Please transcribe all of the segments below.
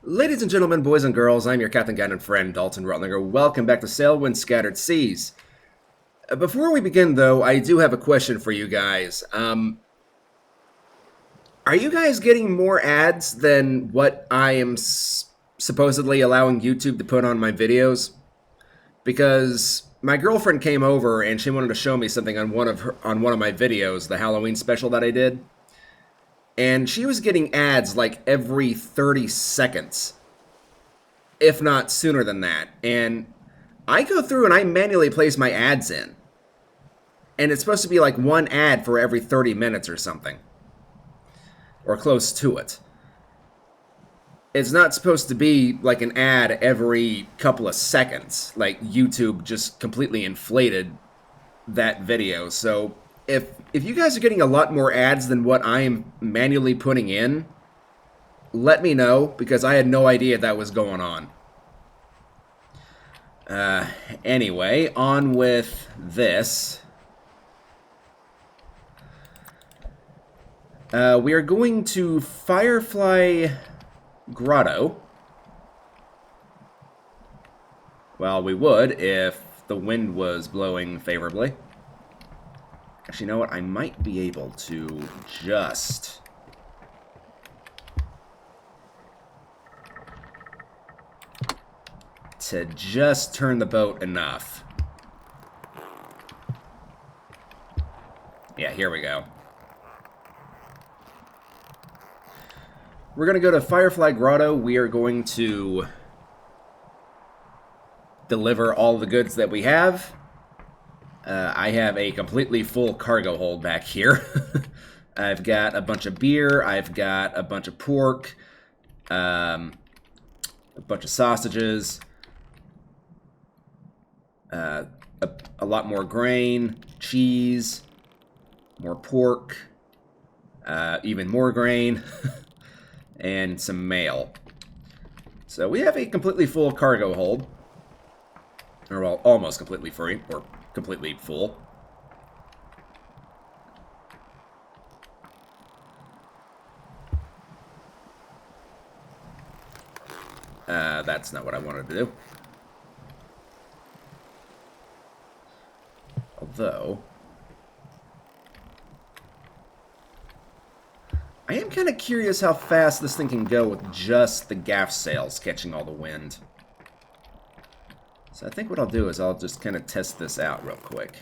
Ladies and gentlemen, boys and girls, I'm your Captain Guide and friend, Dalton Rutlinger. Welcome back to Sailwind Scattered Seas. Before we begin, though, I do have a question for you guys. Are you guys getting more ads than what I am supposedly allowing YouTube to put on my videos? Because my girlfriend came over and she wanted to show me something on one of my videos, the Halloween special that I did. And she was getting ads like every 30 seconds, if not sooner than that. And I go through and I manually place my ads in. And it's supposed to be like one ad for every 30 minutes or something. Or close to it. It's not supposed to be like an ad every couple of seconds. Like YouTube just completely inflated that video. So if you guys are getting a lot more ads than what I am manually putting in, let me know, because I had no idea that was going on. Anyway, on with this. We are going to Firefly Grotto. Well, we would if the wind was blowing favorably. Actually, you know what? I might be able to just... turn the boat enough. Yeah, here we go. We're going to go to Firefly Grotto. We are going to deliver all the goods that we have. I have a completely full cargo hold back here. I've got a bunch of beer. I've got a bunch of pork. A bunch of sausages. A lot more grain. Cheese. More pork. Even more grain. And some mail. So we have a completely full cargo hold. Or, well, almost completely free, or completely full. That's not what I wanted to do. Although... I am kind of curious how fast this thing can go with just the gaff sails catching all the wind. So I think what I'll do is I'll just kind of test this out real quick.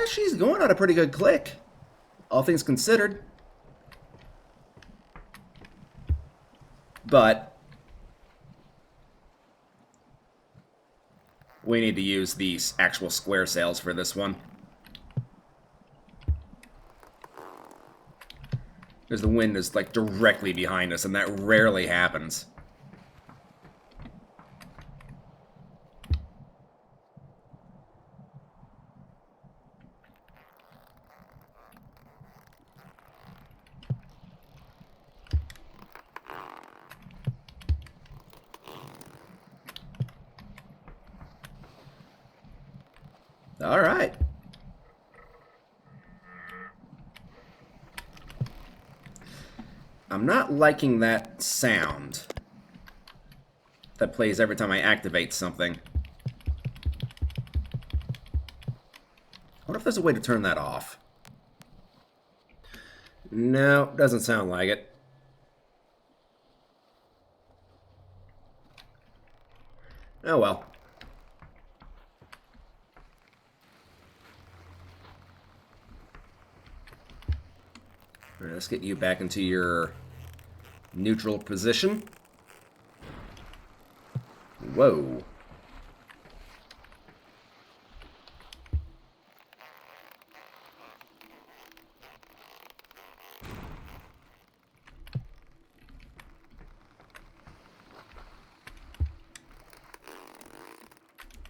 She's going on a pretty good click, all things considered. But we need to use these actual square sails for this one, because the wind is like directly behind us, and that rarely happens. All right. I'm not liking that sound that plays every time I activate something. I wonder if there's a way to turn that off. No, doesn't sound like it. Oh well. All right, let's get you back into your neutral position. Whoa.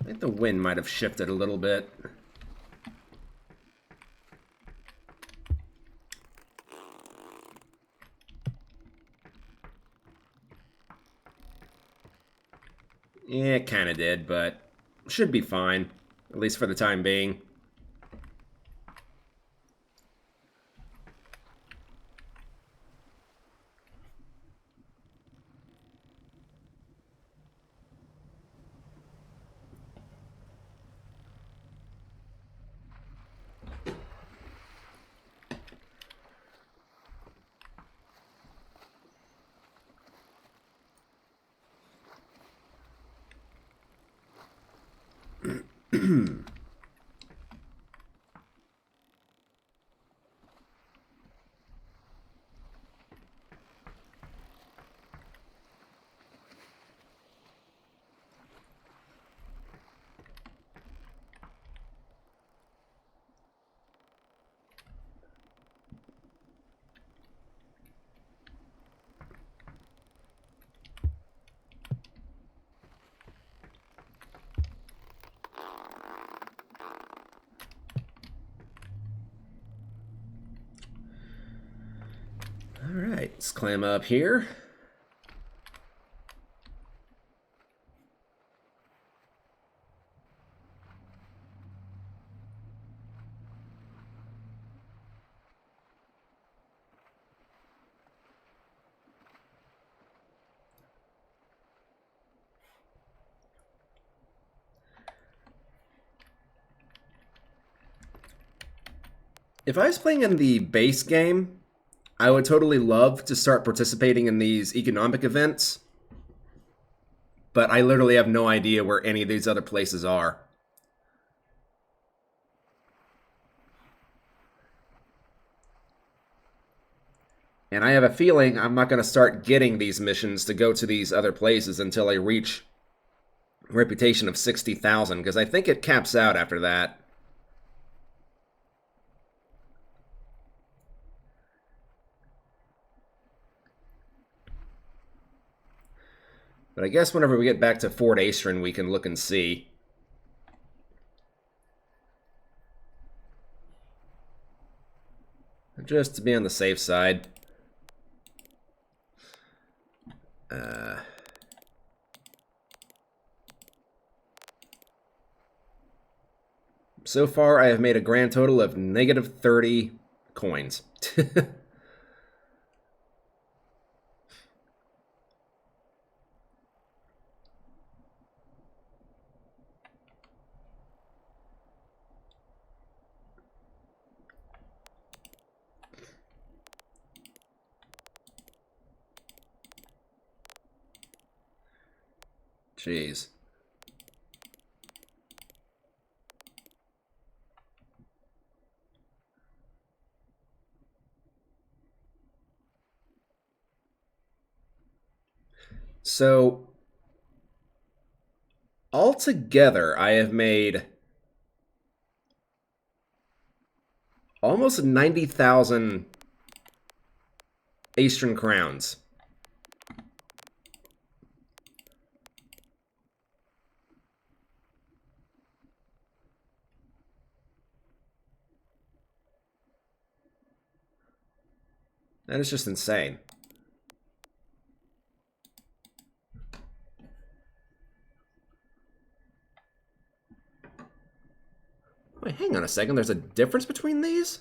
think the wind might have shifted a little bit. Yeah, it kind of did, but should be fine, at least for the time being. Alright, let's climb up here. If I was playing in the base game, I would totally love to start participating in these economic events, but I literally have no idea where any of these other places are. And I have a feeling I'm not going to start getting these missions to go to these other places until I reach a reputation of 60,000, because I think it caps out after that. But I guess whenever we get back to Fort Aestrin, we can look and see. Just to be on the safe side. So far, I have made a grand total of negative 30 coins. Jeez. So, altogether, I have made almost 90,000 Aestrin crowns. That is just insane. Wait, hang on a second. There's a difference between these?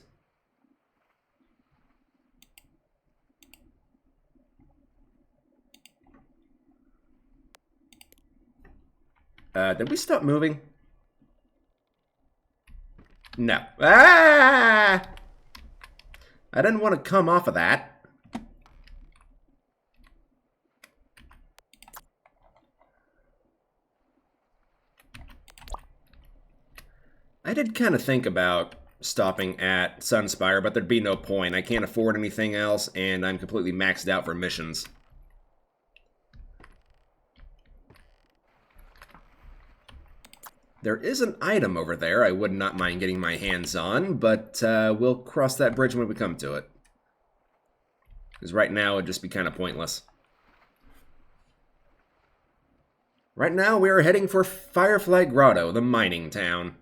Did we stop moving? No. Ah! I didn't want to come off of that. I did kind of think about stopping at Sunspire, but there'd be no point. I can't afford anything else, and I'm completely maxed out for missions. There is an item over there I would not mind getting my hands on, but we'll cross that bridge when we come to it. Because right now it'd just be kind of pointless. Right now, we are heading for Firefly Grotto, the mining town.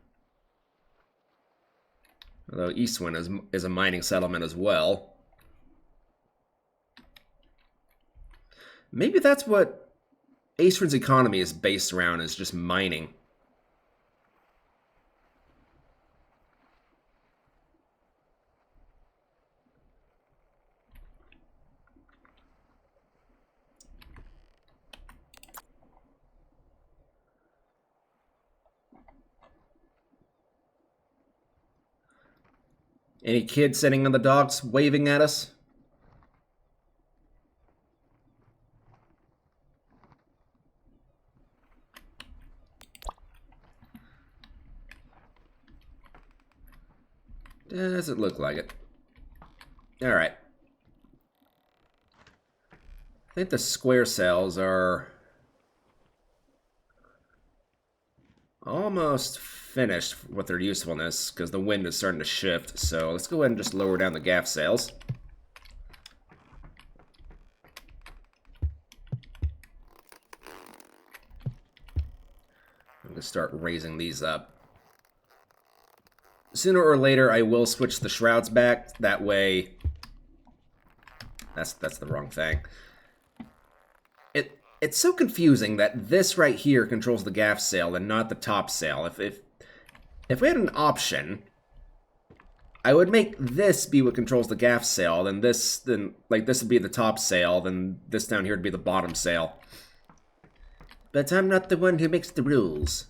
Although Aestrin is a mining settlement as well. Maybe that's what Aestrin's economy is based around, is just mining. Any kids sitting on the docks waving at us? Does it look like it? Alright. I think the square cells are almost finished with their usefulness, because the wind is starting to shift. So let's go ahead and just lower down the gaff sails. I'm going to start raising these up. Sooner or later, I will switch the shrouds back. That way... That's the wrong thing. It's so confusing that this right here controls the gaff sail and not the top sail. If we had an option, I would make this be what controls the gaff sail, then this would be the top sail, then this down here would be the bottom sail. But I'm not the one who makes the rules.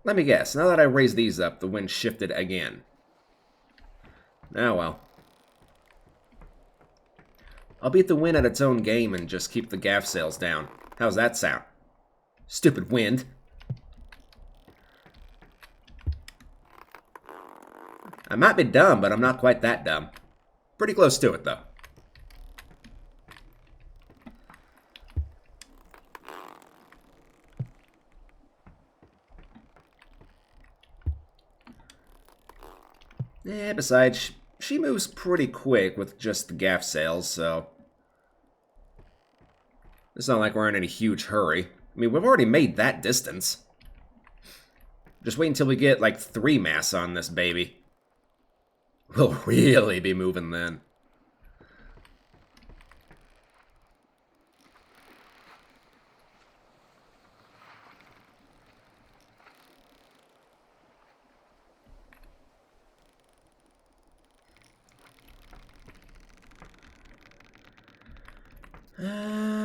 Let me guess, now that I raised these up, the wind shifted again. Ah, well. I'll beat the wind at its own game and just keep the gaff sails down. How's that sound? Stupid wind. I might be dumb, but I'm not quite that dumb. Pretty close to it, though. Besides, she moves pretty quick with just the gaff sails, so... It's not like we're in any huge hurry. I mean, we've already made that distance. Just wait until we get, like, 3 masts on this baby. We'll really be moving then.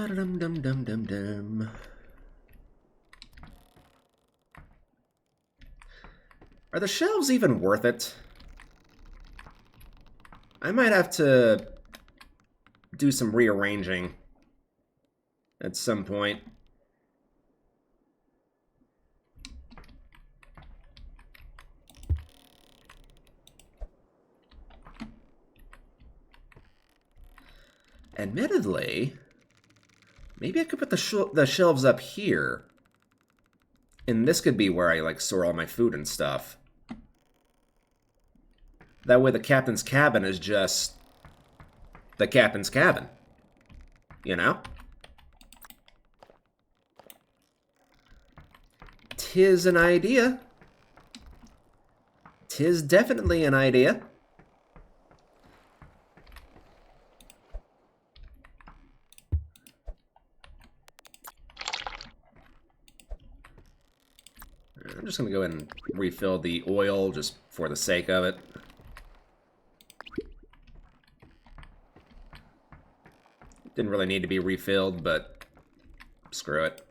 Dum-dum-dum-dum-dum. Are the shelves even worth it? I might have to do some rearranging at some point. Admittedly, maybe I could put the shelves up here. And this could be where I, like, store all my food and stuff. That way the captain's cabin is just the captain's cabin. You know? 'Tis an idea. 'Tis definitely an idea. I'm just going to go ahead and refill the oil just for the sake of it. Didn't really need to be refilled, but screw it.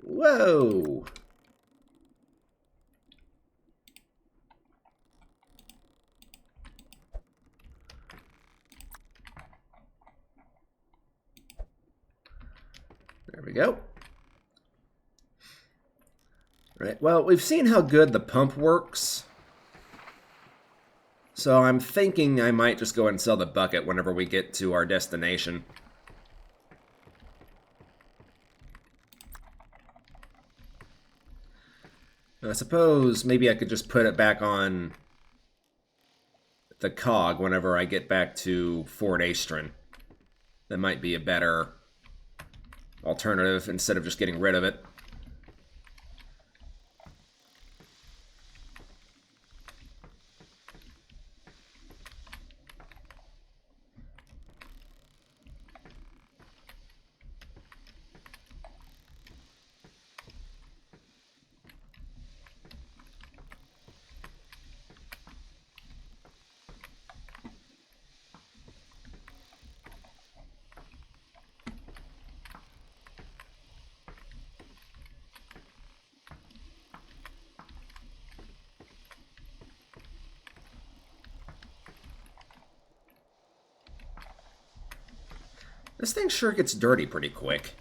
Whoa! There we go. Right, well, we've seen how good the pump works. So I'm thinking I might just go ahead and sell the bucket whenever we get to our destination. I suppose maybe I could just put it back on the cog whenever I get back to Fort Aestrin. That might be a better alternative instead of just getting rid of it. This thing sure gets dirty pretty quick.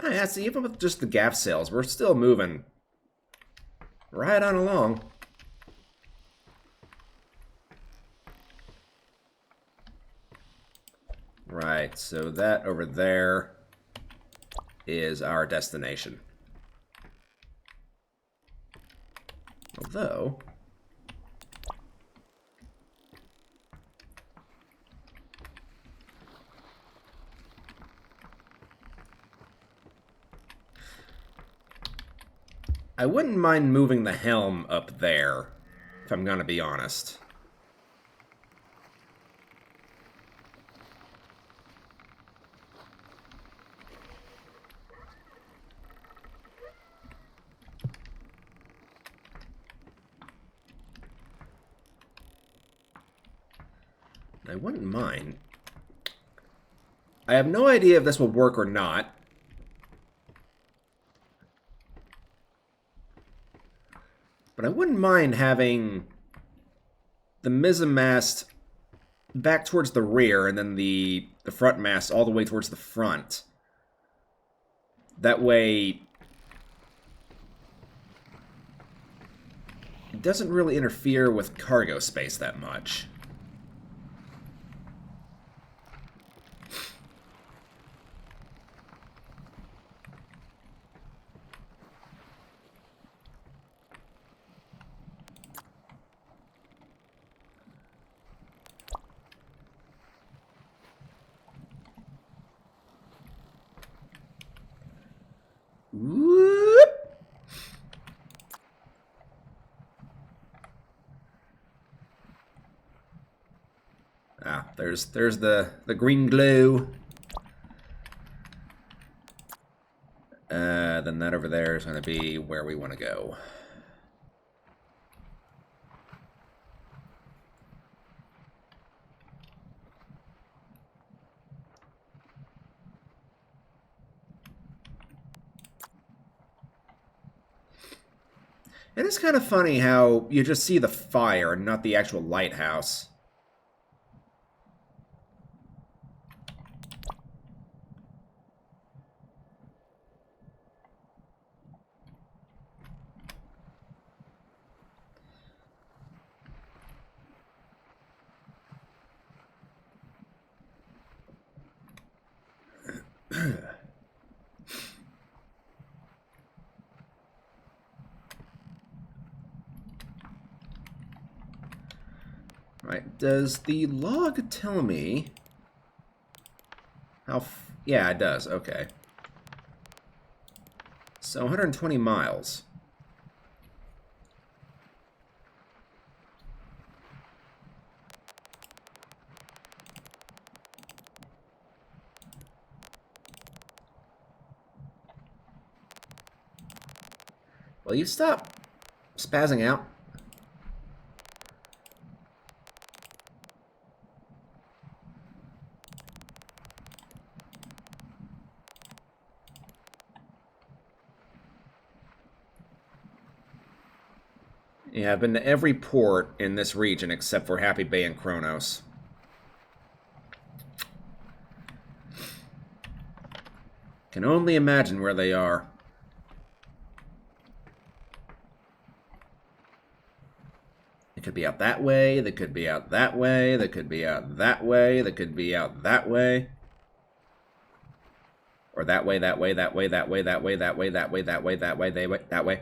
Oh, yeah, see, even with just the gaff sails, we're still moving right on along. Right, so that over there is our destination. Although, I wouldn't mind moving the helm up there, if I'm gonna be honest. I wouldn't mind. I have no idea if this will work or not. But I wouldn't mind having the mizzenmast back towards the rear and then the front mast all the way towards the front. That way, it doesn't really interfere with cargo space that much. Whoop. Ah, there's the green glow. Then that over there is going to be where we want to go. It is kind of funny how you just see the fire and not the actual lighthouse. Right, does the log tell me how... yeah, it does, okay. So 120 miles. Will you stop spazzing out? Yeah, I've been to every port in this region except for Happy Bay and Kronos. Can only imagine where they are. They could be out that way, they could be out that way, they could be out that way, they could be out that way. Or that way, that way, that way, that way, that way, that way, that way, that way, that way, that way.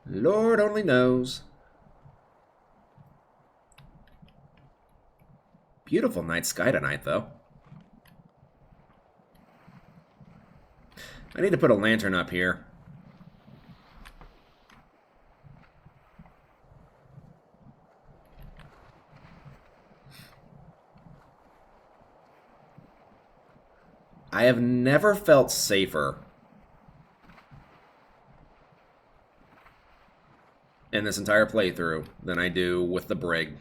Lord only knows. Beautiful night sky tonight, though. I need to put a lantern up here. I have never felt safer in this entire playthrough than I do with the Brig.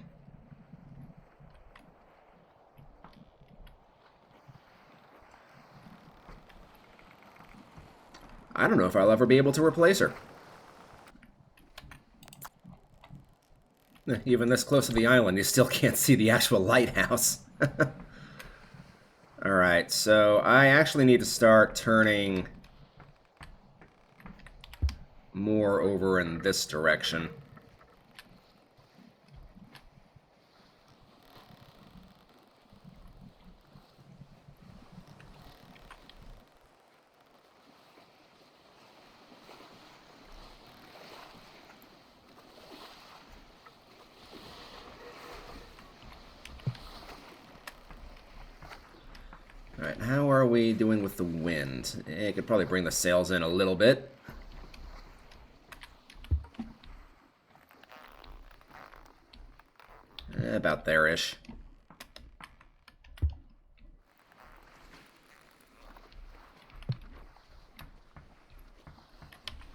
I don't know if I'll ever be able to replace her. Even this close to the island, you still can't see the actual lighthouse. Alright, so I actually need to start turning more over in this direction. Alright, how are we doing with the wind? I could probably bring the sails in a little bit. About there-ish.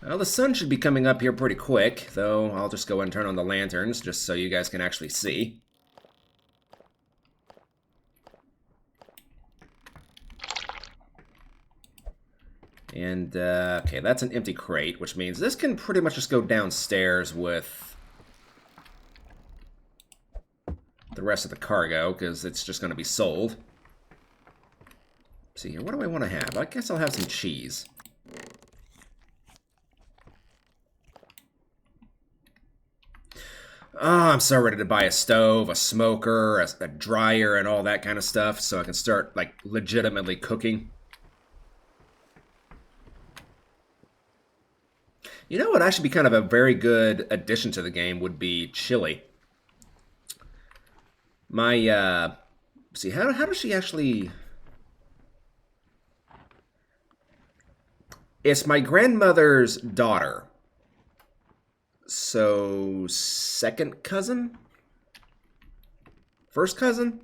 Well, the sun should be coming up here pretty quick, though I'll just go and turn on the lanterns just so you guys can actually see. And, okay, that's an empty crate, which means this can pretty much just go downstairs with the rest of the cargo, because it's just going to be sold. Let's see here, what do I want to have? I guess I'll have some cheese. Oh, I'm so ready to buy a stove, a smoker, a dryer, and all that kind of stuff, so I can start, like, legitimately cooking. You know what actually be kind of a very good addition to the game would be chili. My, see, how does she actually... It's my grandmother's daughter. So, second cousin? First cousin?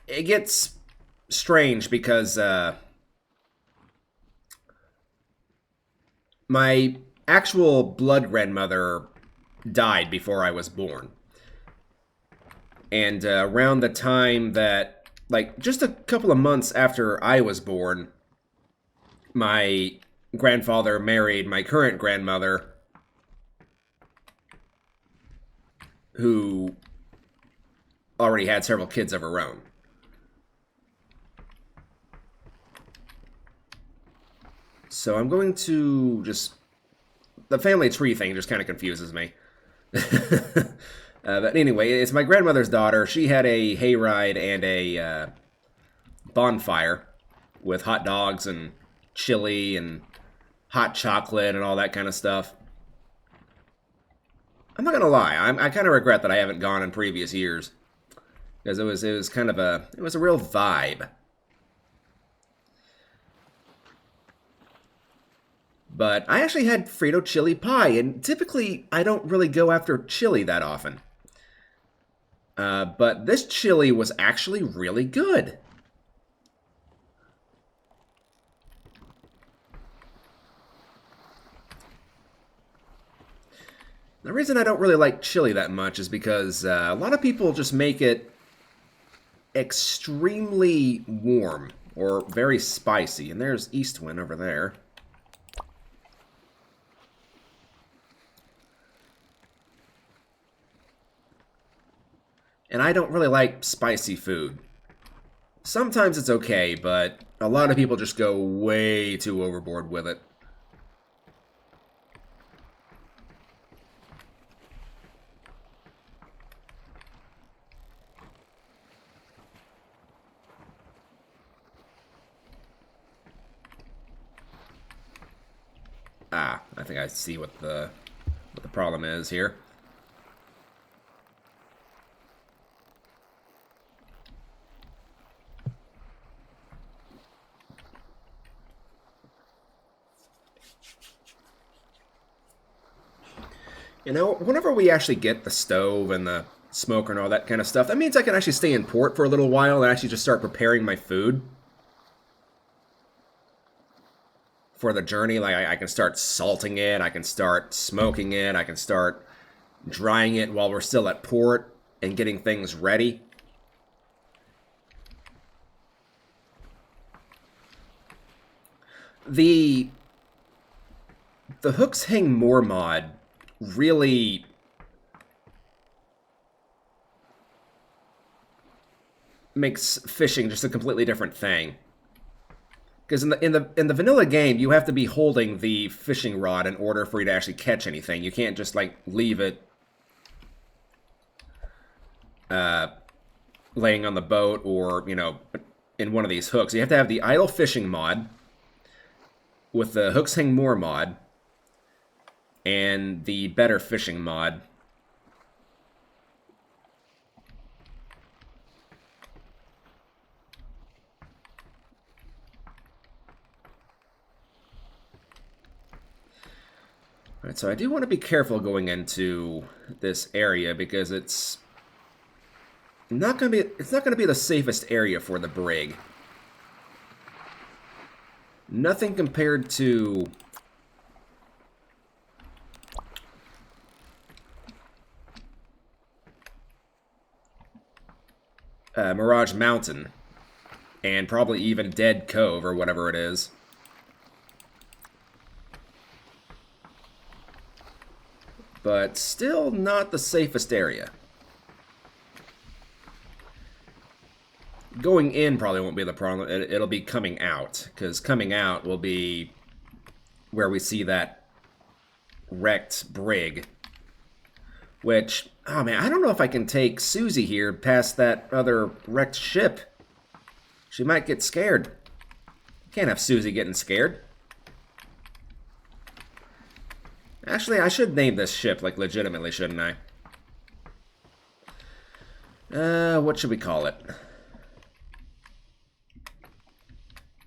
It gets strange because my actual blood grandmother died before I was born. And around the time that, like, just a couple of months after I was born, my grandfather married my current grandmother, who already had several kids of her own. So I'm going to just... The family tree thing just kind of confuses me. But anyway, it's my grandmother's daughter. She had a hayride and a bonfire with hot dogs and chili and hot chocolate and all that kind of stuff. I'm not gonna lie, I kind of regret that I haven't gone in previous years, because it was kind of a real vibe. But I actually had Frito chili pie, and typically I don't really go after chili that often. But this chili was actually really good. The reason I don't really like chili that much is because a lot of people just make it extremely warm or very spicy. And there's Eastwind over there. And I don't really like spicy food. Sometimes it's okay, but a lot of people just go way too overboard with it. Ah, I think I see what the problem is here. You know, whenever we actually get the stove and the smoker and all that kind of stuff, that means I can actually stay in port for a little while and actually just start preparing my food for the journey. Like, I can start salting it, I can start smoking it, I can start drying it while we're still at port and getting things ready. The hooks hang more mod really makes fishing just a completely different thing. Because in the vanilla game, you have to be holding the fishing rod in order for you to actually catch anything. You can't just like leave it laying on the boat or, you know, in one of these hooks. You have to have the idle fishing mod with the hooks hang more mod and the better fishing mod. Alright, so I do want to be careful going into this area because it's not going to be the safest area for the Brig. Nothing compared to Mirage Mountain and probably even Dead Cove or whatever it is. But still not the safest area. Going in probably won't be the problem. It'll be coming out, because coming out will be where we see that wrecked Brig. Which, oh man, I don't know if I can take Susie here past that other wrecked ship. She might get scared. Can't have Susie getting scared. Actually, I should name this ship, like, legitimately, shouldn't I? What should we call it?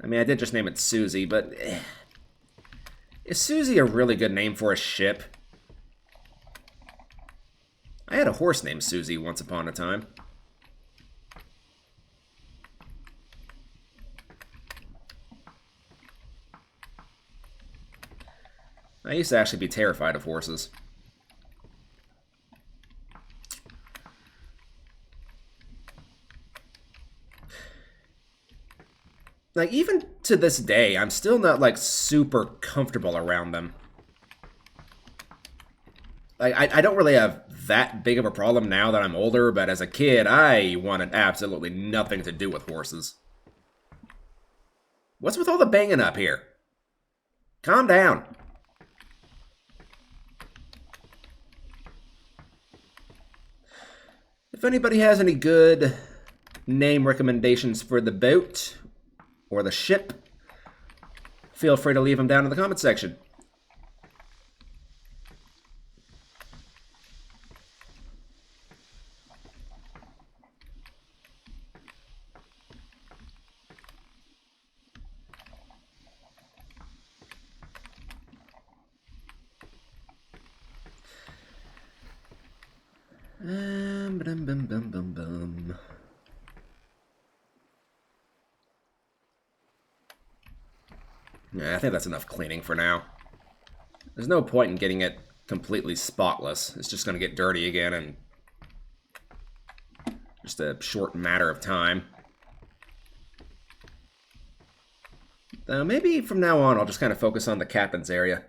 I mean, I did just name it Susie, but is Susie a really good name for a ship? I had a horse named Susie once upon a time. I used to actually be terrified of horses. Like, even to this day, I'm still not, like, super comfortable around them. Like, I don't really have that big of a problem now that I'm older, but as a kid, I wanted absolutely nothing to do with horses. What's with all the banging up here? Calm down. If anybody has any good name recommendations for the boat or the ship, feel free to leave them down in the comment section. Yeah, I think that's enough cleaning for now. There's no point in getting it completely spotless. It's just going to get dirty again in just a short matter of time. Maybe from now on, I'll just kind of focus on the captain's area.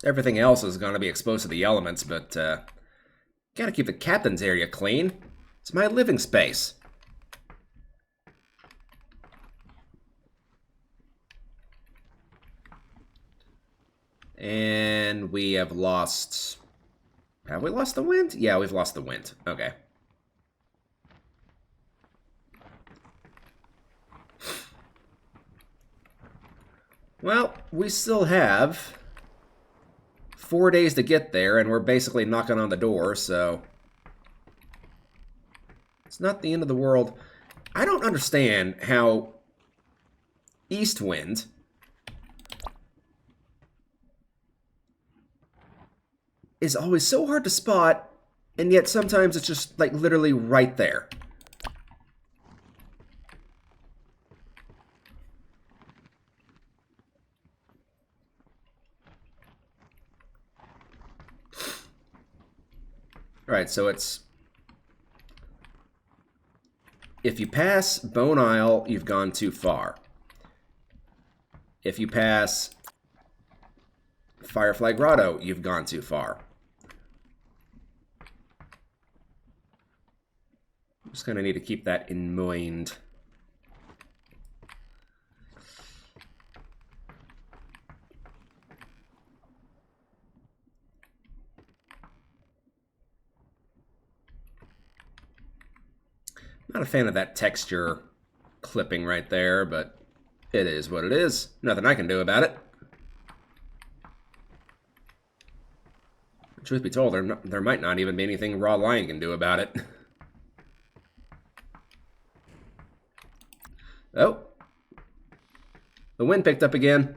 Everything else is going to be exposed to the elements, but gotta keep the captain's area clean. It's my living space. And we have lost... Have we lost the wind? Yeah, we've lost the wind. Okay. Well, we still have 4 days to get there, and we're basically knocking on the door, so... It's not the end of the world. I don't understand how Eastwind is always so hard to spot, and yet sometimes it's just, like, literally right there. Alright, so it's... If you pass Bone Isle, you've gone too far. If you pass Firefly Grotto, you've gone too far. Just kind of need to keep that in mind. Not a fan of that texture clipping right there, but it is what it is. Nothing I can do about it. Truth be told, there might not even be anything Raw Lion can do about it. Oh. The wind picked up again.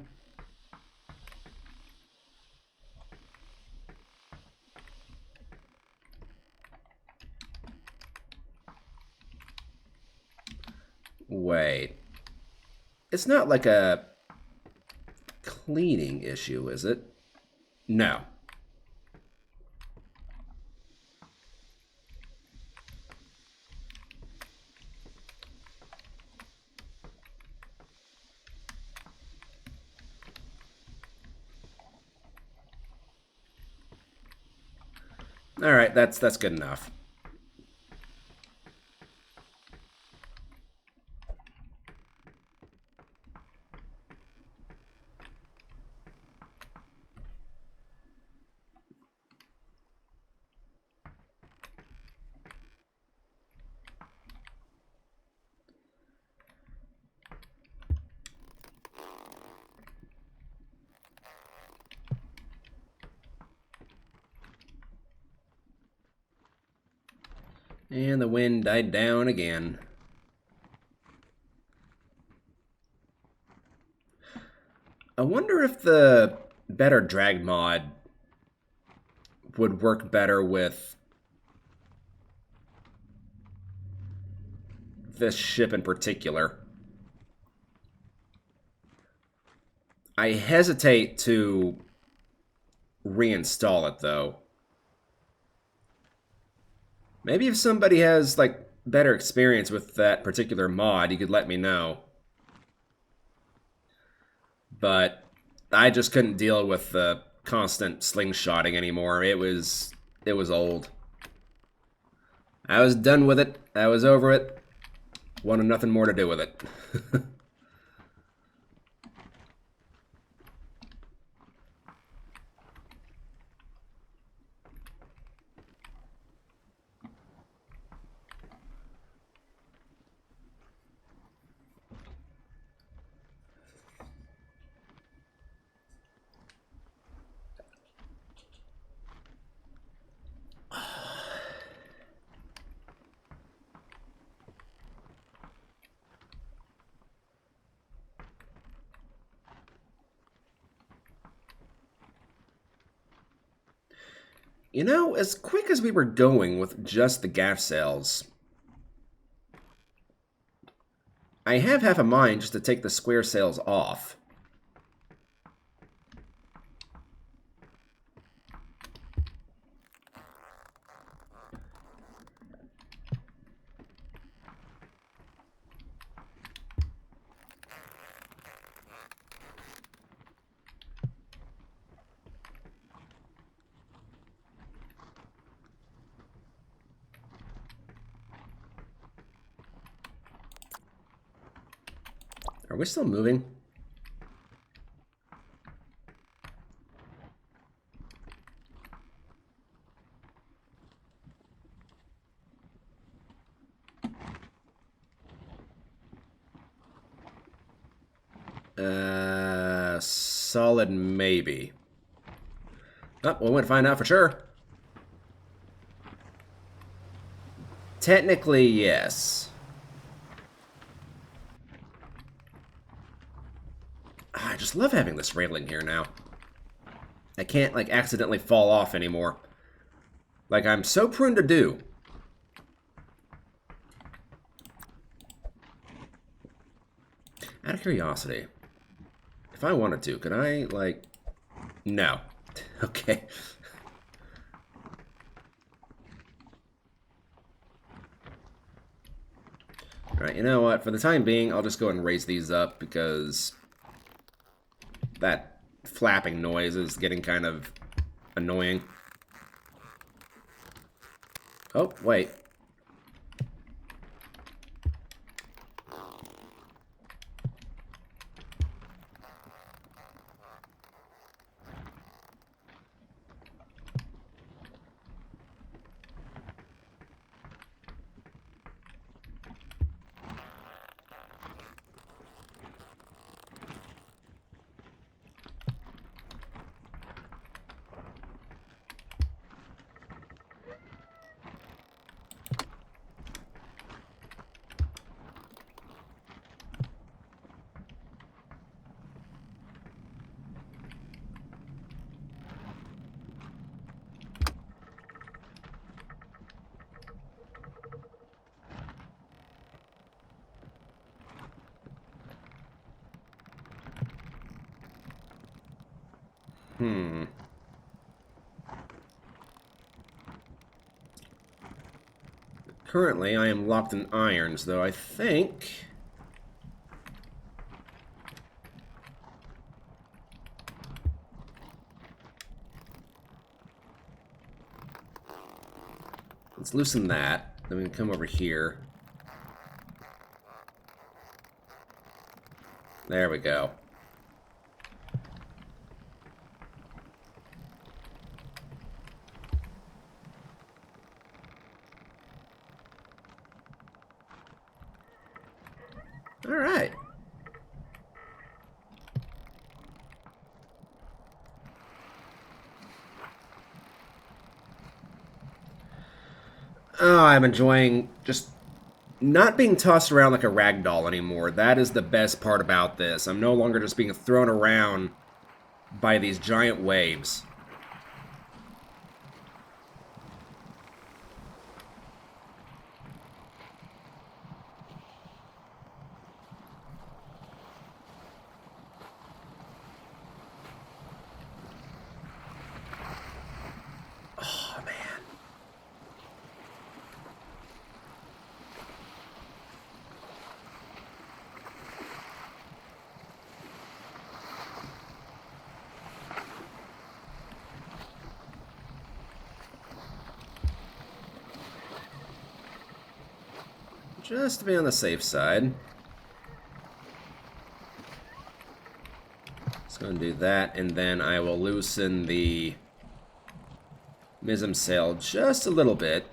Wait. It's not like a cleaning issue, is it? No. All right, that's good enough. And the wind died down again. I wonder if the better drag mod would work better with this ship in particular. I hesitate to reinstall it, though. Maybe if somebody has, like, better experience with that particular mod, you could let me know. But I just couldn't deal with the constant slingshotting anymore. It was old. I was done with it. I was over it. Wanted nothing more to do with it. You know, as quick as we were going with just the gaff sails, I have half a mind just to take the square sails off. Are we still moving? Solid maybe. Oh, we won't find out for sure. Technically, yes. I just love having this railing here now. I can't, like, accidentally fall off anymore. Like I'm so prone to do. Out of curiosity, if I wanted to, could I, like... No. Okay. Alright, you know what? For the time being, I'll just go ahead and raise these up because that flapping noise is getting kind of annoying. Oh, wait. Currently, I am locked in irons, though I think... Let's loosen that. Then we can come over here. There we go. All right. Oh, I'm enjoying just not being tossed around like a rag doll anymore. That is the best part about this. I'm no longer just being thrown around by these giant waves. Oh, man. Just to be on the safe side. Just going to do that, and then I will loosen the mizzen sail just a little bit.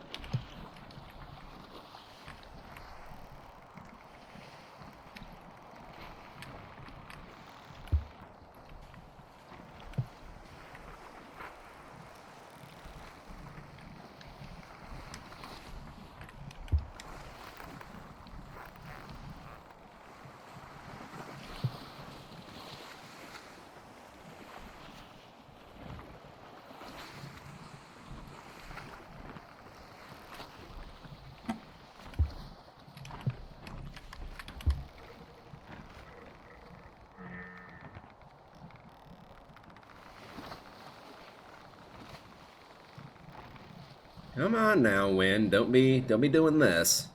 Come on now, Wind. Don't be doing this.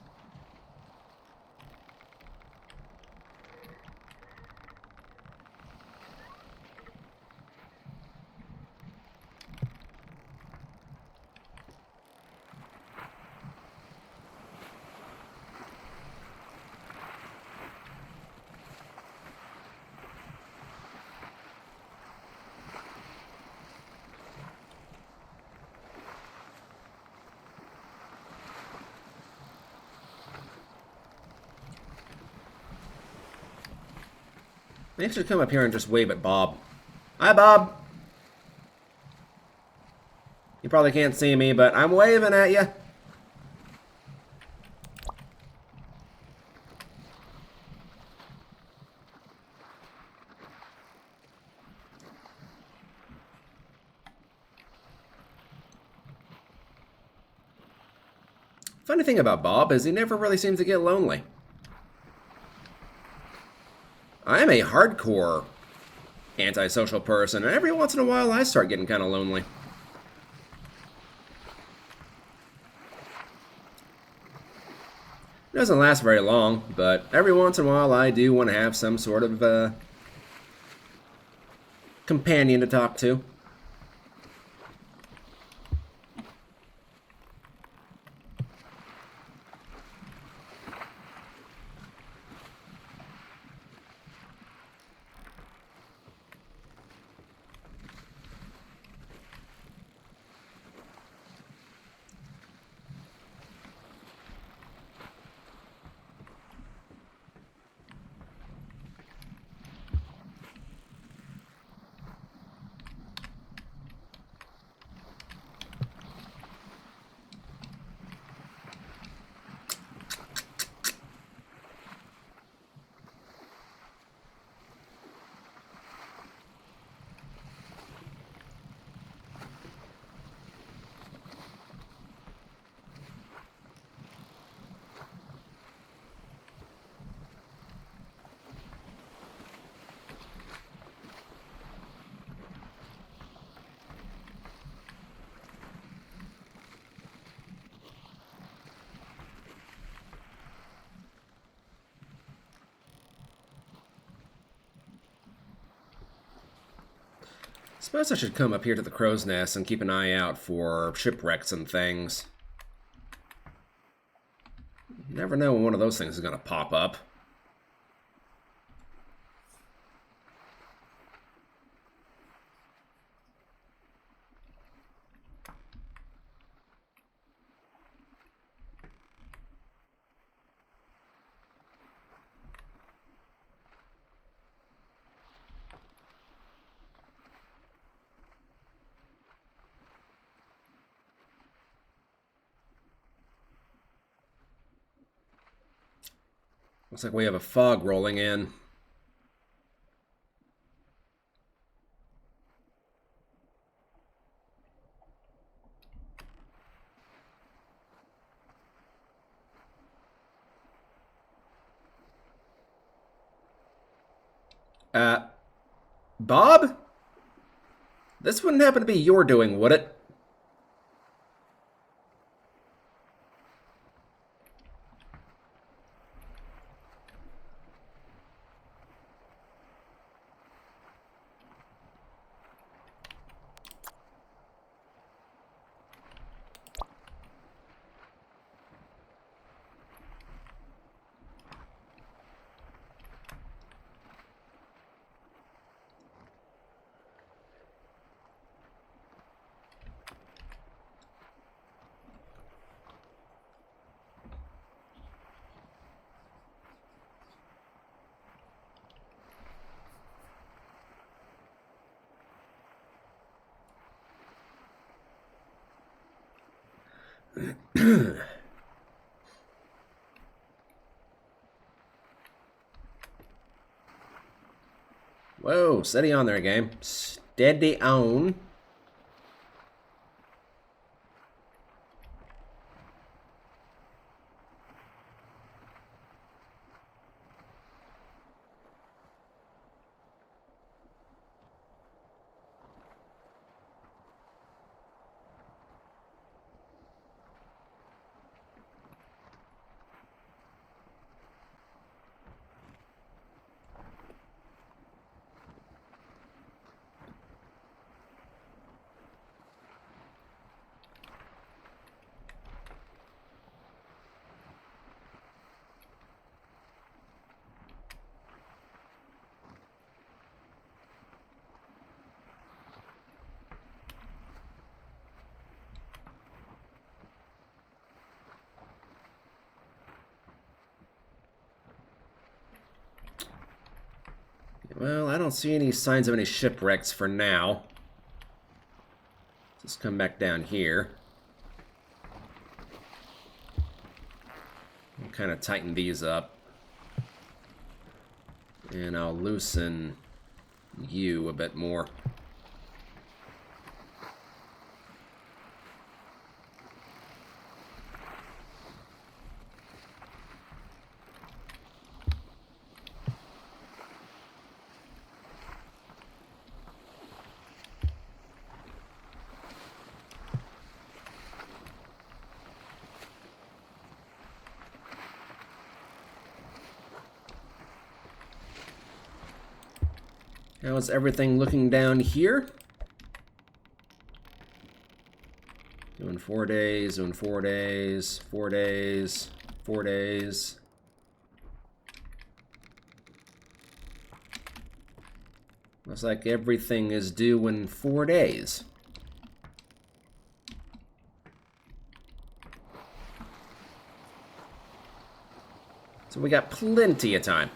Maybe I should come up here and just wave at Bob. Hi, Bob. You probably can't see me, but I'm waving at you. Funny thing about Bob is he never really seems to get lonely. I'm a hardcore antisocial person, and every once in a while I start getting kind of lonely. It doesn't last very long, but every once in a while I do want to have some sort of companion to talk to. Suppose I should come up here to the crow's nest and keep an eye out for shipwrecks and things. You never know when one of those things is going to pop up. Looks like we have a fog rolling in. Bob? This wouldn't happen to be your doing, would it? Whoa, steady on there, game. Steady on. Well, I don't see any signs of any shipwrecks for now. Let's come back down here. I'll kind of tighten these up. And I'll loosen you a bit more. How is everything looking down here? Doing 4 days, doing 4 days, 4 days, 4 days. Looks like everything is due in 4 days. So we got plenty of time.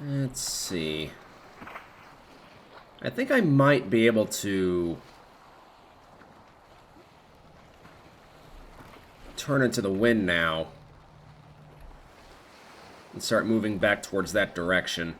Let's see. I think I might be able to turn into the wind now and start moving back towards that direction.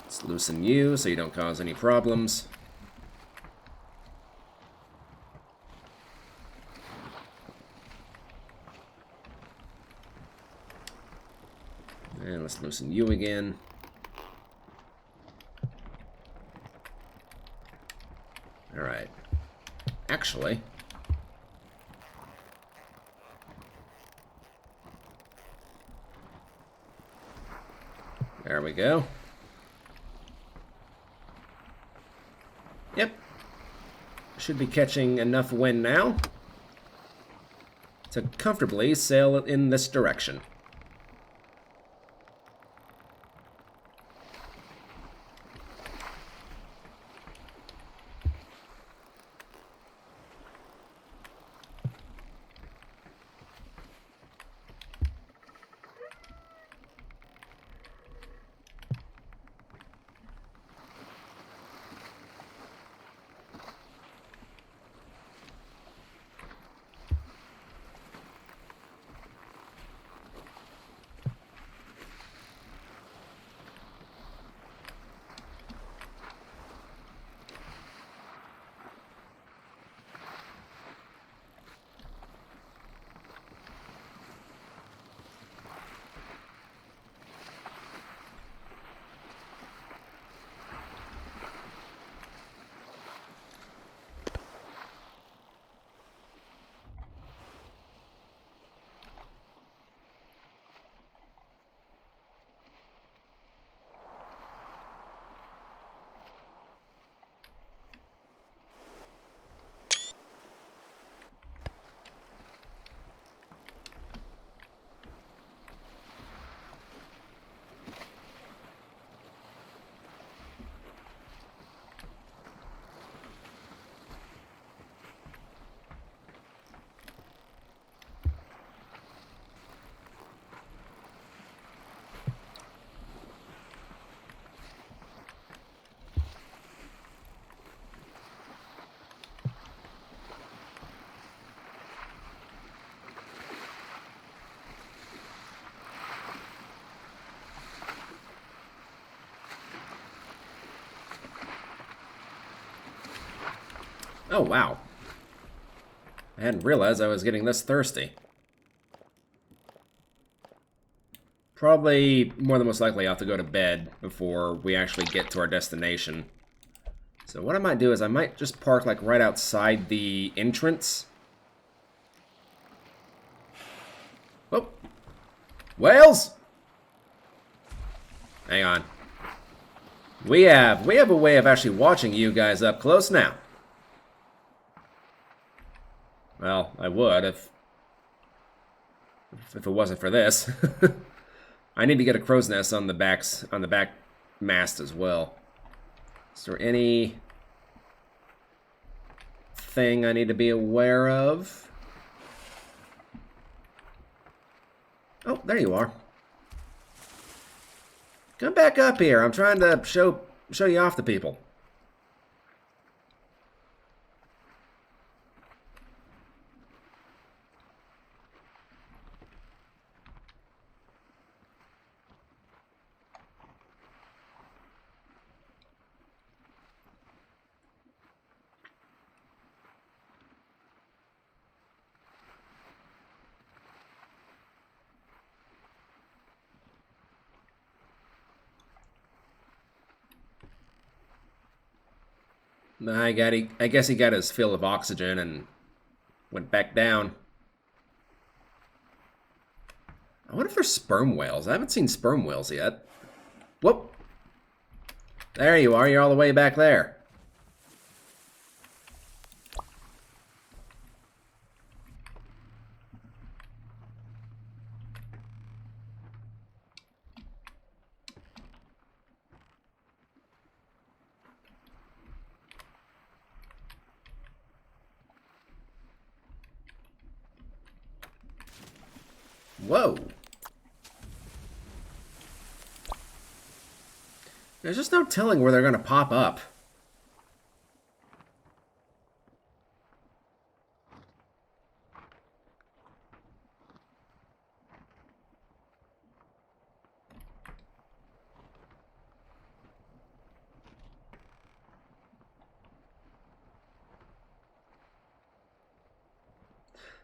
Let's loosen you so you don't cause any problems. And let's loosen you again. Alright. Actually, there we go. Yep. Should be catching enough wind now to comfortably sail in this direction. Oh, wow. I hadn't realized I was getting this thirsty. Probably, more than most likely, I'll have to go to bed before we actually get to our destination. So what I might do is I might just park like right outside the entrance. Whoop. Whales! Hang on. We have a way of actually watching you guys up close now. Well, I would if it wasn't for this. I need to get a crow's nest on the back mast as well. Is there any thing I need to be aware of? Oh, there you are. Come back up here. I'm trying to show you off to people. I guess he got his fill of oxygen and went back down. I wonder if there's sperm whales. I haven't seen sperm whales yet. Whoop. There you are. You're all the way back there. Whoa. There's just no telling where they're going to pop up.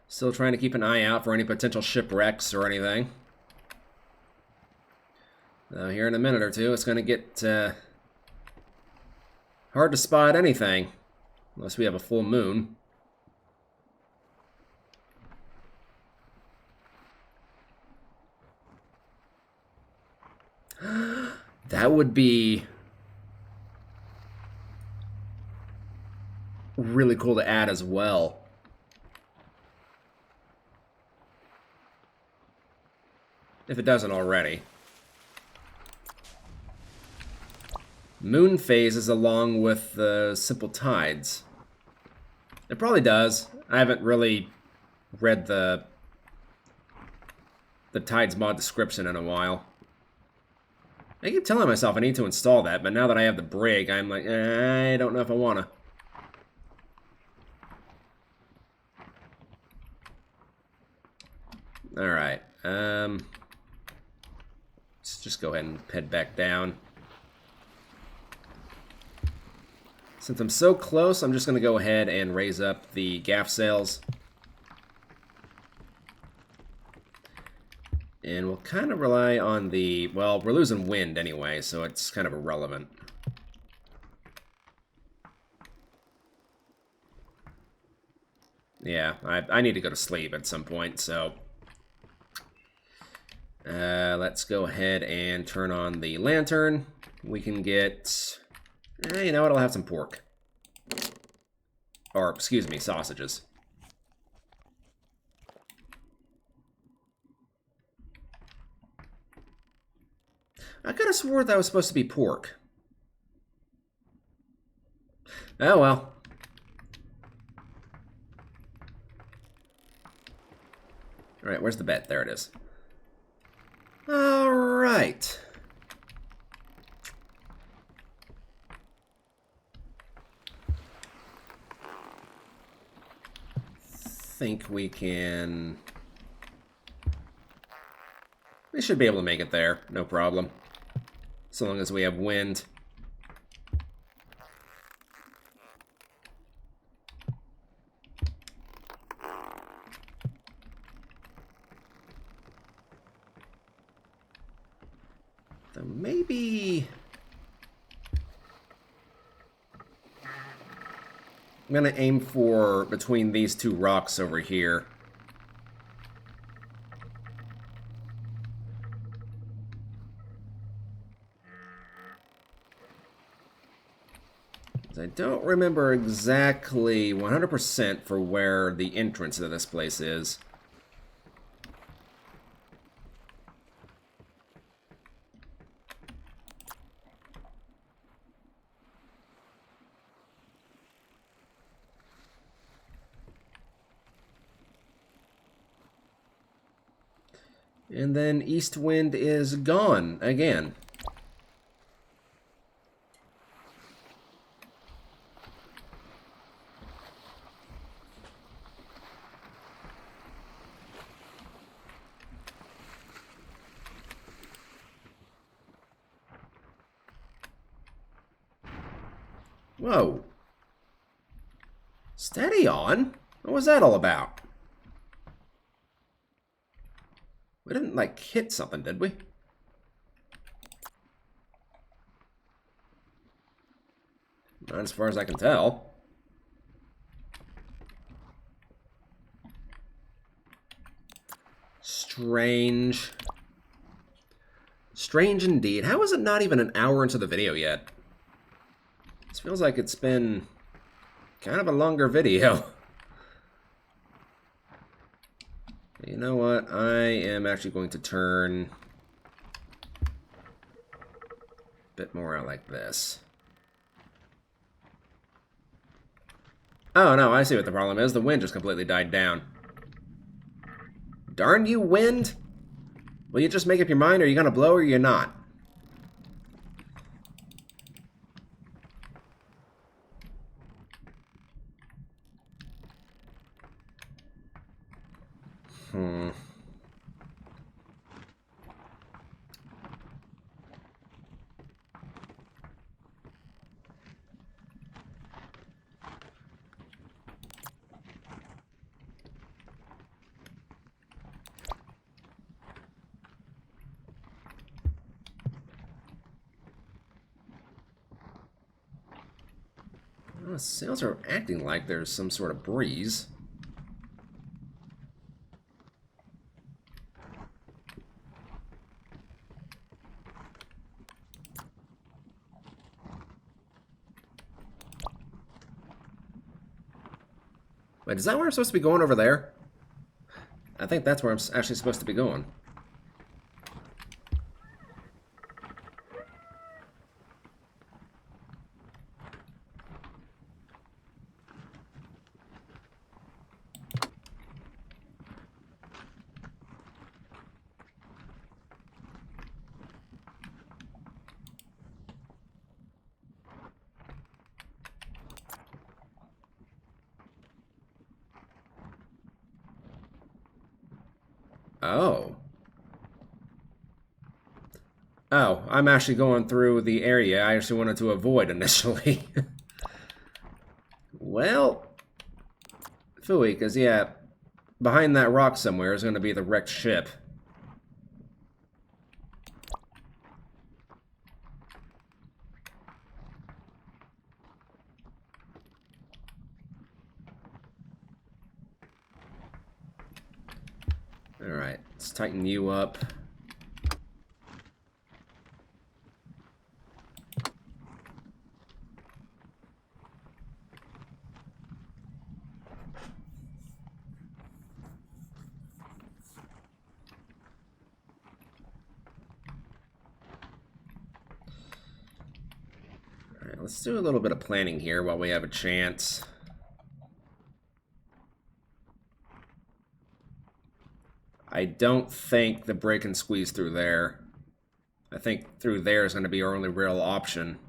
Still trying to keep an eye out for any potential shipwrecks or anything. Here in a minute or two, it's going to get hard to spot anything. Unless we have a full moon. That would be really cool to add as well. If it doesn't already. Moon phases along with the simple tides. It probably does. I haven't really read the tides mod description in a while. I keep telling myself I need to install that, but now that I have the Brig, I'm like, I don't know if I wanna. Alright, let's just go ahead and head back down. Since I'm so close, I'm just going to go ahead and raise up the gaff sails. And we'll kind of rely on the... Well, we're losing wind anyway, so it's kind of irrelevant. Yeah, I need to go to sleep at some point, so... let's go ahead and turn on the lantern. We can get... you know what, I'll have some pork. Or, excuse me, sausages. I could have swore that was supposed to be pork. Oh well. Alright, where's the bed? There it is. Alright. Think we can... We should be able to make it there, no problem. So long as we have wind. Though maybe... I'm gonna aim for between these two rocks over here. I don't remember exactly 100% for where the entrance to this place is. And then Eastwind is gone again. Whoa. Steady on? What was that all about? We didn't, like, hit something, did we? Not as far as I can tell. Strange. Strange indeed. How is it not even an hour into the video yet? This feels like it's been kind of a longer video. You know what? I am actually going to turn a bit more out like this. Oh, no, I see what the problem is. The wind just completely died down. Darn you, wind! Will you just make up your mind? Are you going to blow or are you not? Well, the sails are acting like there's some sort of breeze. Wait, is that where I'm supposed to be going over there? I think that's where I'm actually supposed to be going. Oh. Oh, I'm actually going through the area I actually wanted to avoid initially. Well, phooey, because, yeah, behind that rock somewhere is going to be the wrecked ship. Alright, let's tighten you up. Alright, let's do a little bit of planning here while we have a chance. I don't think the Brig can squeeze through there. I think through there is going to be our only real option.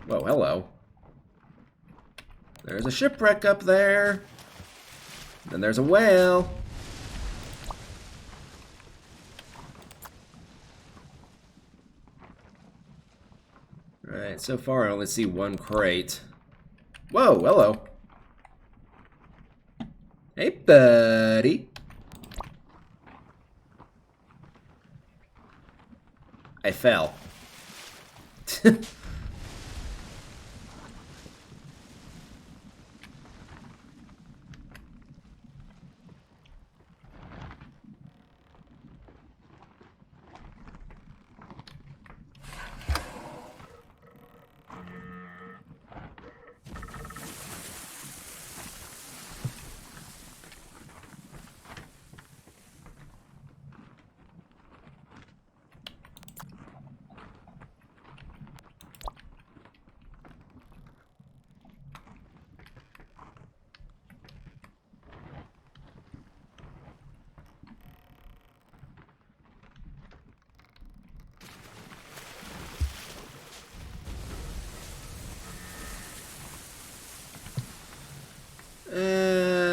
Whoa, hello. There's a shipwreck up there. Then there's a whale. Alright, so far I only see one crate. Whoa, hello. Hey, buddy. I fell.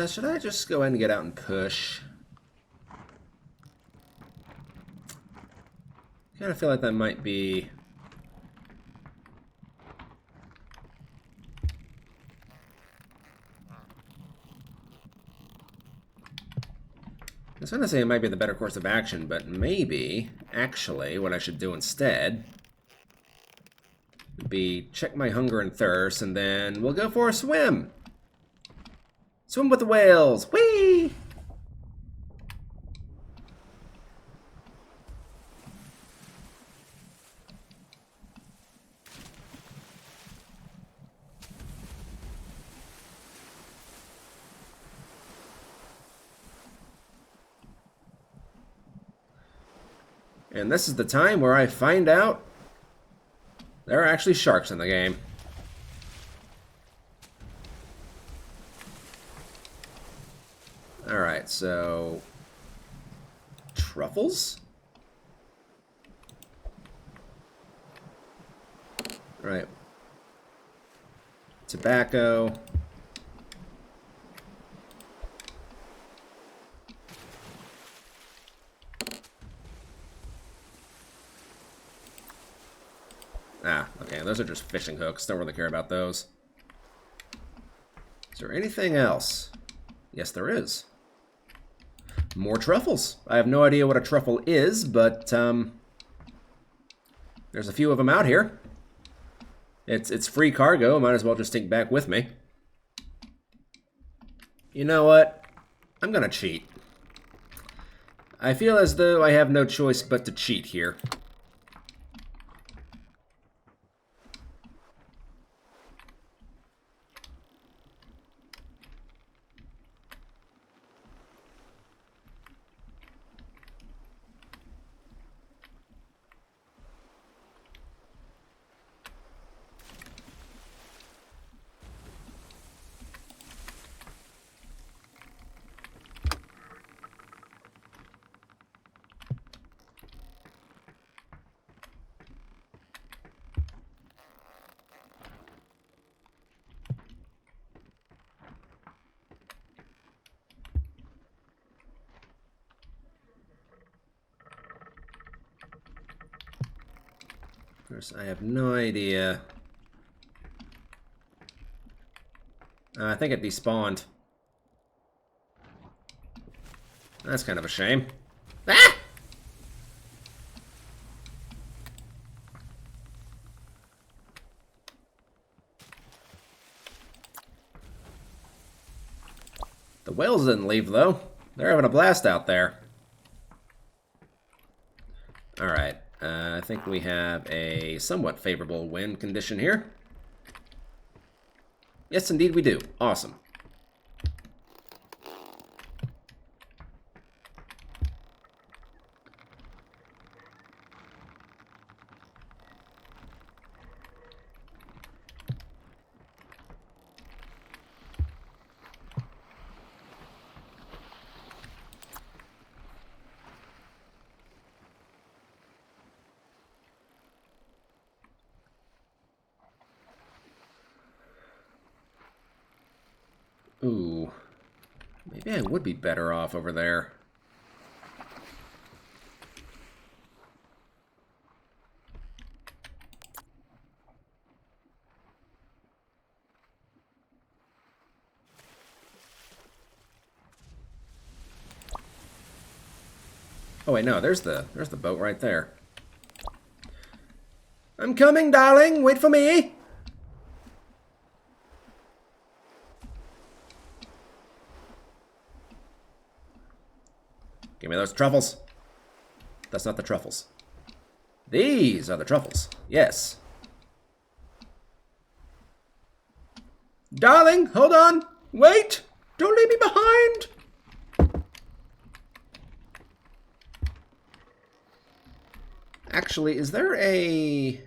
Should I just go ahead and get out and push? Kind of feel like that might be... I was going to say it might be the better course of action, but maybe, actually, what I should do instead would be check my hunger and thirst, and then we'll go for a swim! Swim with the whales! Whee! And this is the time where I find out there are actually sharks in the game. Alright, so... truffles? Right. Tobacco. Ah, okay, those are just fishing hooks. Don't really care about those. Is there anything else? Yes, there is. More truffles. I have no idea what a truffle is, but there's a few of them out here. It's free cargo. Might as well just take back with me. You know what? I'm gonna cheat. I feel as though I have no choice but to cheat here. Of course, I have no idea. I think it despawned. That's kind of a shame. Ah! The whales didn't leave, though. They're having a blast out there. Alright, I think we have a somewhat favorable wind condition here. Yes, indeed we do. Awesome. Ooh. Maybe I would be better off over there. Oh wait, no, there's the boat right there. I'm coming, darling. Wait for me. Give me those truffles. That's not the truffles. These are the truffles. Yes. Darling, hold on. Wait. Don't leave me behind. Actually, is there a...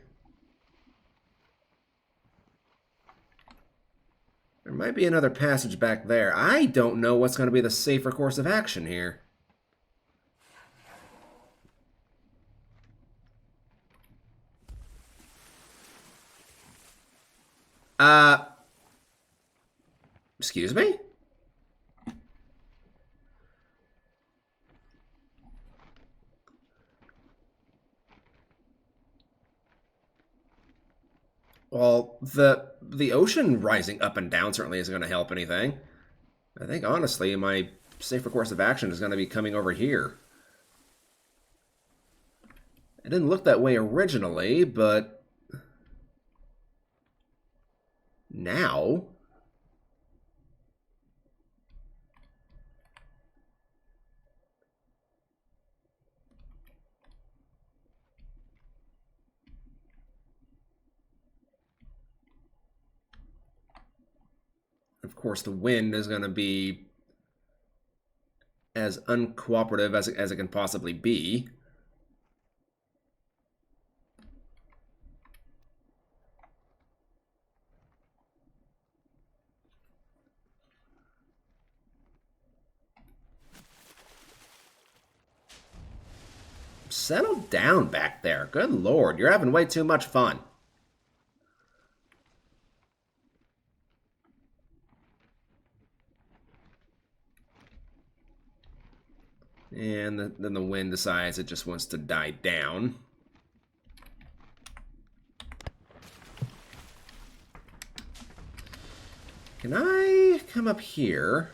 There might be another passage back there. I don't know what's going to be the safer course of action here. Excuse me? Well, the ocean rising up and down certainly isn't going to help anything. I think, honestly, my safer course of action is going to be coming over here. It didn't look that way originally, but... now... Of course, the wind is going to be as uncooperative as it can possibly be. Settle down back there. Good Lord, you're having way too much fun. And then the wind decides it just wants to die down. Can I come up here?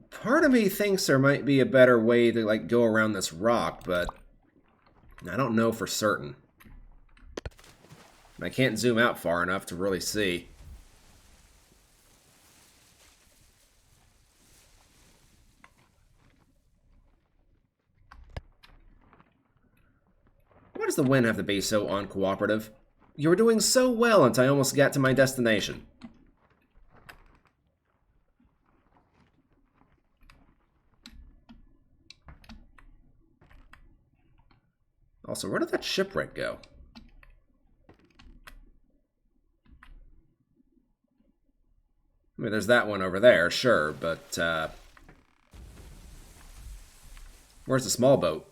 Part of me thinks there might be a better way to, like, go around this rock, but I don't know for certain. I can't zoom out far enough to really see. Why does the wind have to be so uncooperative? You were doing so well until I almost got to my destination. Also, where did that shipwreck go? I mean, there's that one over there, sure, but, where's the small boat?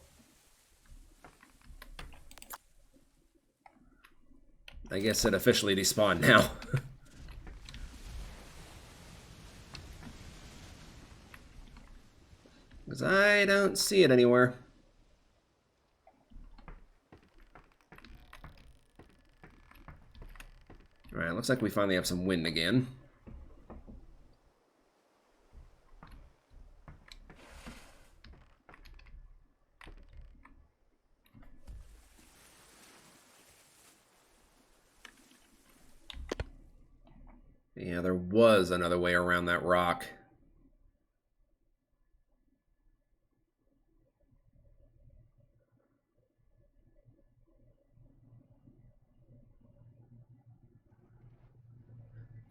I guess it officially despawned now. Because I don't see it anywhere. Alright, looks like we finally have some wind again. Yeah, there was another way around that rock.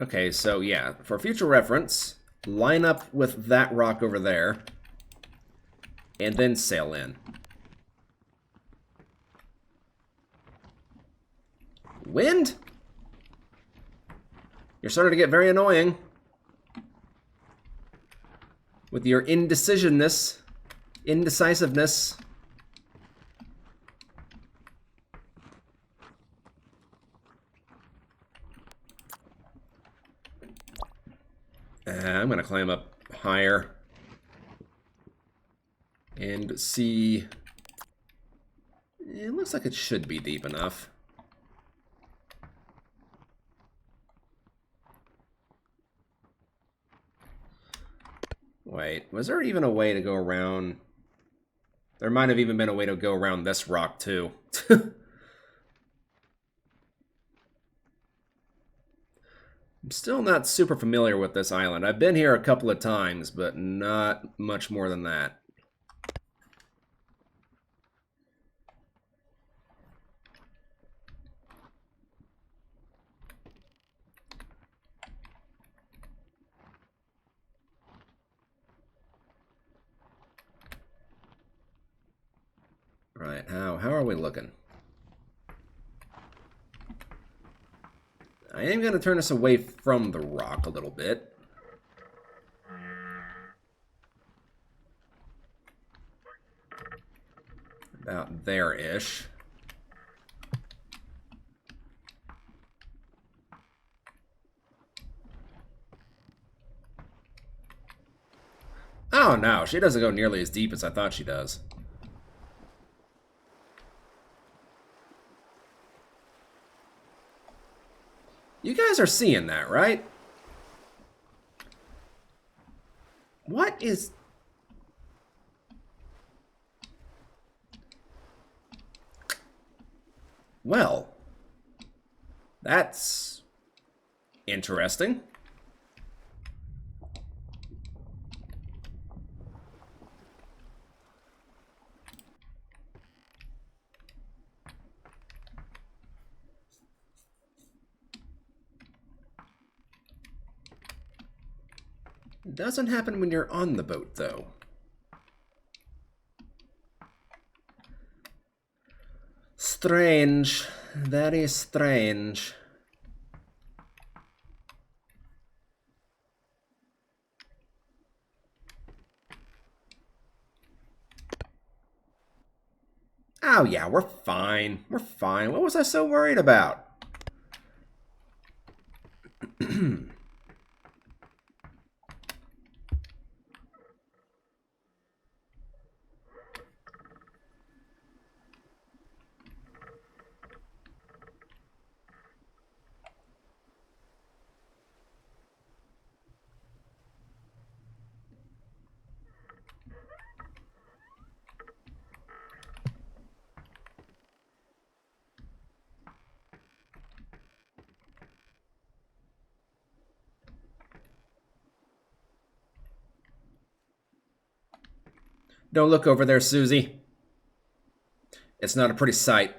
Okay, so yeah, for future reference, line up with that rock over there, and then sail in. Wind? You're starting to get very annoying. With your indecisiveness. Indecisiveness. I'm going to climb up higher. And see... It looks like it should be deep enough. Wait, was there even a way to go around? There might have even been a way to go around this rock, too. I'm still not super familiar with this island. I've been here a couple of times, but not much more than that. Right, how are we looking? I am going to turn us away from the rock a little bit. About there-ish. Oh no, she doesn't go nearly as deep as I thought she does. You guys are seeing that, right? What is... Well, that's interesting. It doesn't happen when you're on the boat, though. Strange. Very strange. Oh yeah, we're fine. We're fine. What was I so worried about? Don't look over there, Susie. It's not a pretty sight.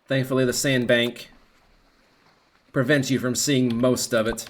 Thankfully, the sandbank prevents you from seeing most of it.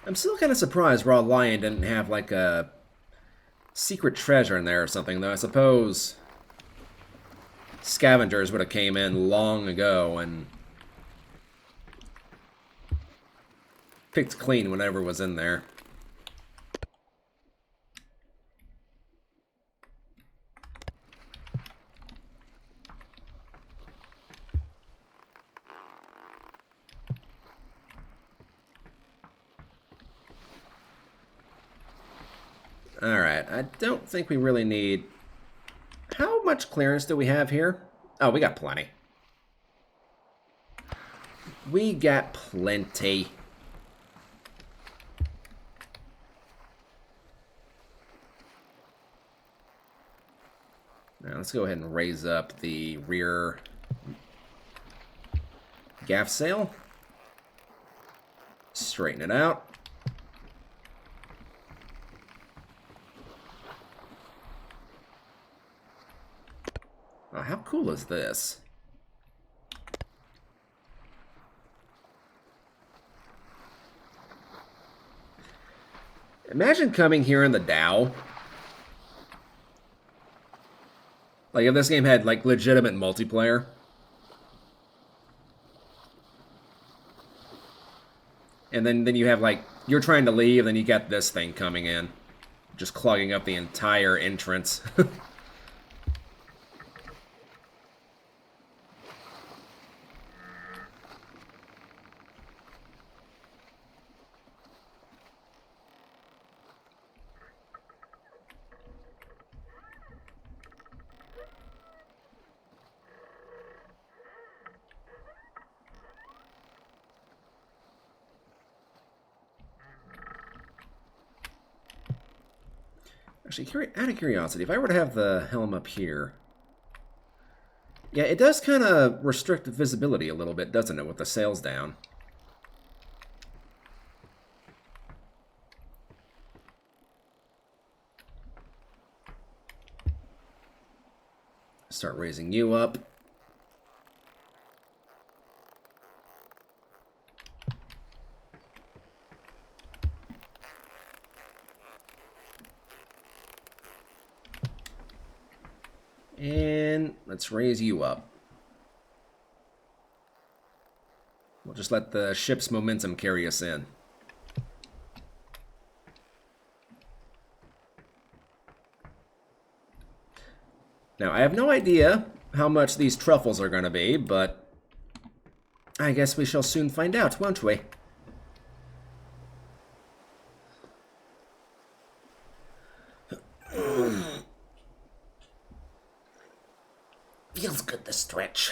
I'm still kind of surprised Raw Lion didn't have, like, a secret treasure in there or something, though. I suppose scavengers would have came in long ago and picked clean whatever was in there. Alright, I don't think we really need... How much clearance do we have here? Oh, we got plenty. We got plenty. Now let's go ahead and raise up the rear gaff sail. Straighten it out. Oh, how cool is this? Imagine coming here in the Dow Like, if this game had, like, legitimate multiplayer. And then you have, like, you're trying to leave, and then you got this thing coming in. Just clogging up the entire entrance. Actually, out of curiosity, if I were to have the helm up here... Yeah, it does kind of restrict visibility a little bit, doesn't it, with the sails down? Start raising you up. And let's raise you up. We'll just let the ship's momentum carry us in. Now, I have no idea how much these truffles are going to be, but I guess we shall soon find out, won't we? Feels good to stretch.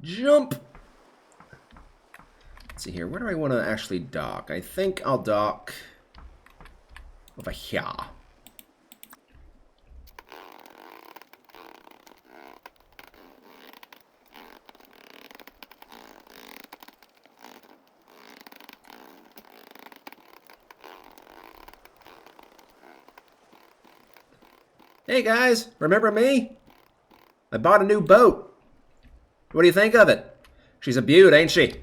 Jump! Let's see here. Where do I want to actually dock? I think I'll dock over here. Hey guys, remember me? I bought a new boat. What do you think of it? She's a beaut, ain't she?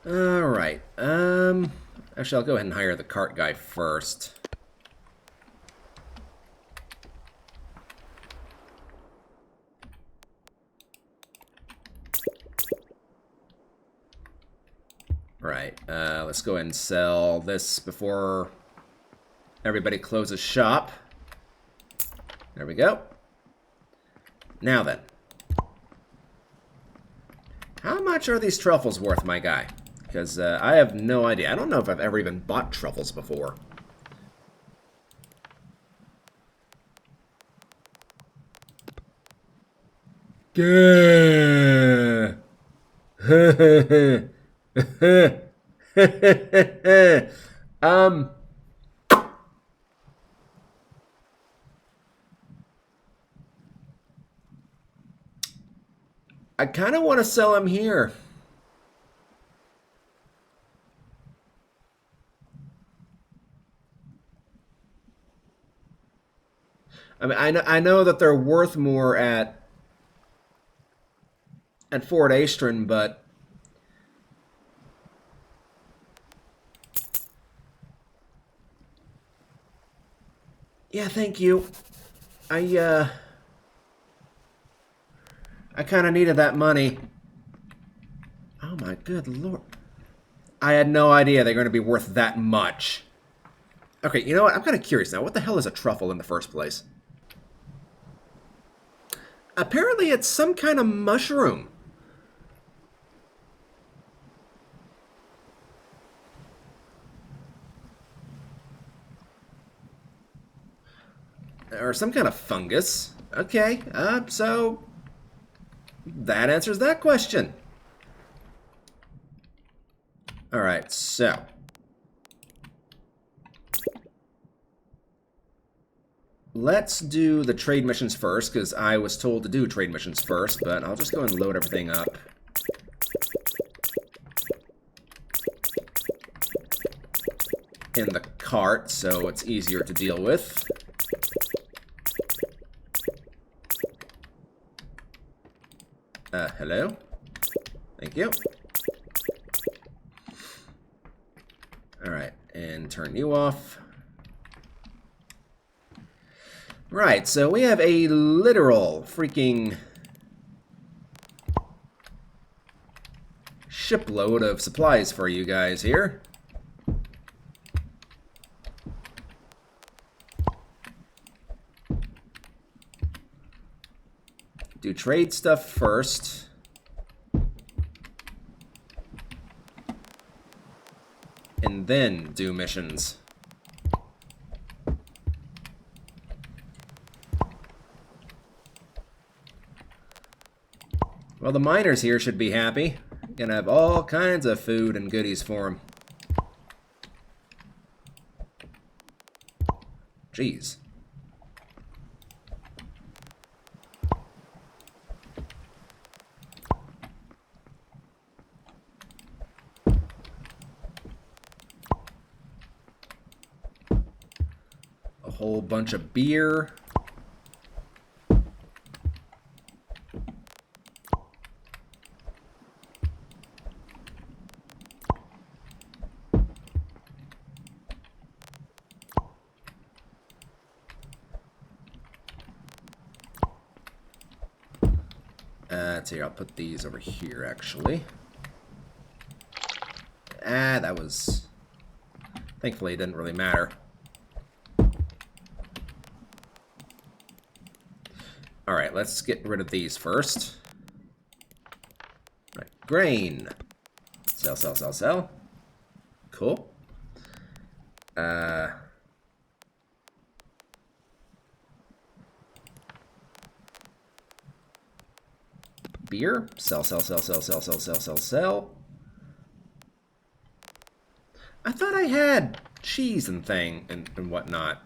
Alright, actually I'll go ahead and hire the cart guy first. Right, let's go ahead and sell this before everybody closes shop. There we go. Now then. How much are these truffles worth, my guy? Because I have no idea. I don't know if I've ever even bought truffles before. I kind of want to sell him here. I mean, I know that they're worth more at Fort Aestrin, but yeah, thank you. I kind of needed that money. Oh my good lord. I had no idea they're going to be worth that much. Okay, you know what? I'm kind of curious now. What the hell is a truffle in the first place? Apparently it's some kind of mushroom. Or some kind of fungus. Okay, so that answers that question. Alright, so let's do the trade missions first, because I was told to do trade missions first, but I'll just go and load everything up. In the cart, so it's easier to deal with. Hello? Thank you. Alright, and turn you off. Right, so we have a literal freaking shipload of supplies for you guys here. Do trade stuff first. And then do missions. Well, the miners here should be happy. Gonna have all kinds of food and goodies for them. Jeez. A whole bunch of beer. Let's see, I'll put these over here, actually. That was... Thankfully, it didn't really matter. Alright, let's get rid of these first. Right, grain. Sell, sell, sell, sell. Cool. Beer. Sell, sell, sell, sell, sell, sell, sell, sell, sell. I thought I had cheese and thing and whatnot.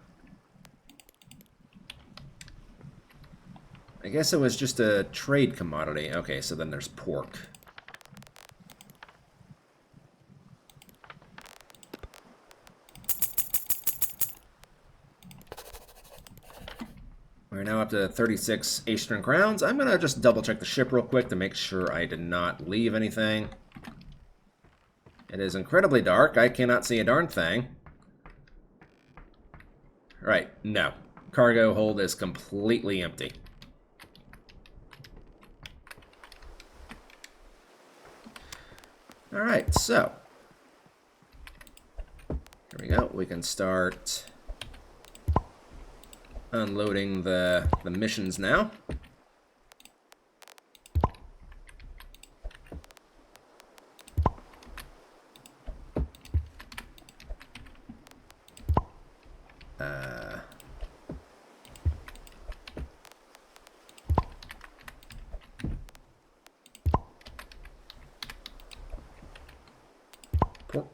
I guess it was just a trade commodity. Okay, so then there's pork. We're now up to 36 Aestrin crowns. I'm going to just double check the ship real quick to make sure I did not leave anything. It is incredibly dark. I cannot see a darn thing. Right, no. Cargo hold is completely empty. Alright, so. Here we go. We can start unloading the missions now. Pork.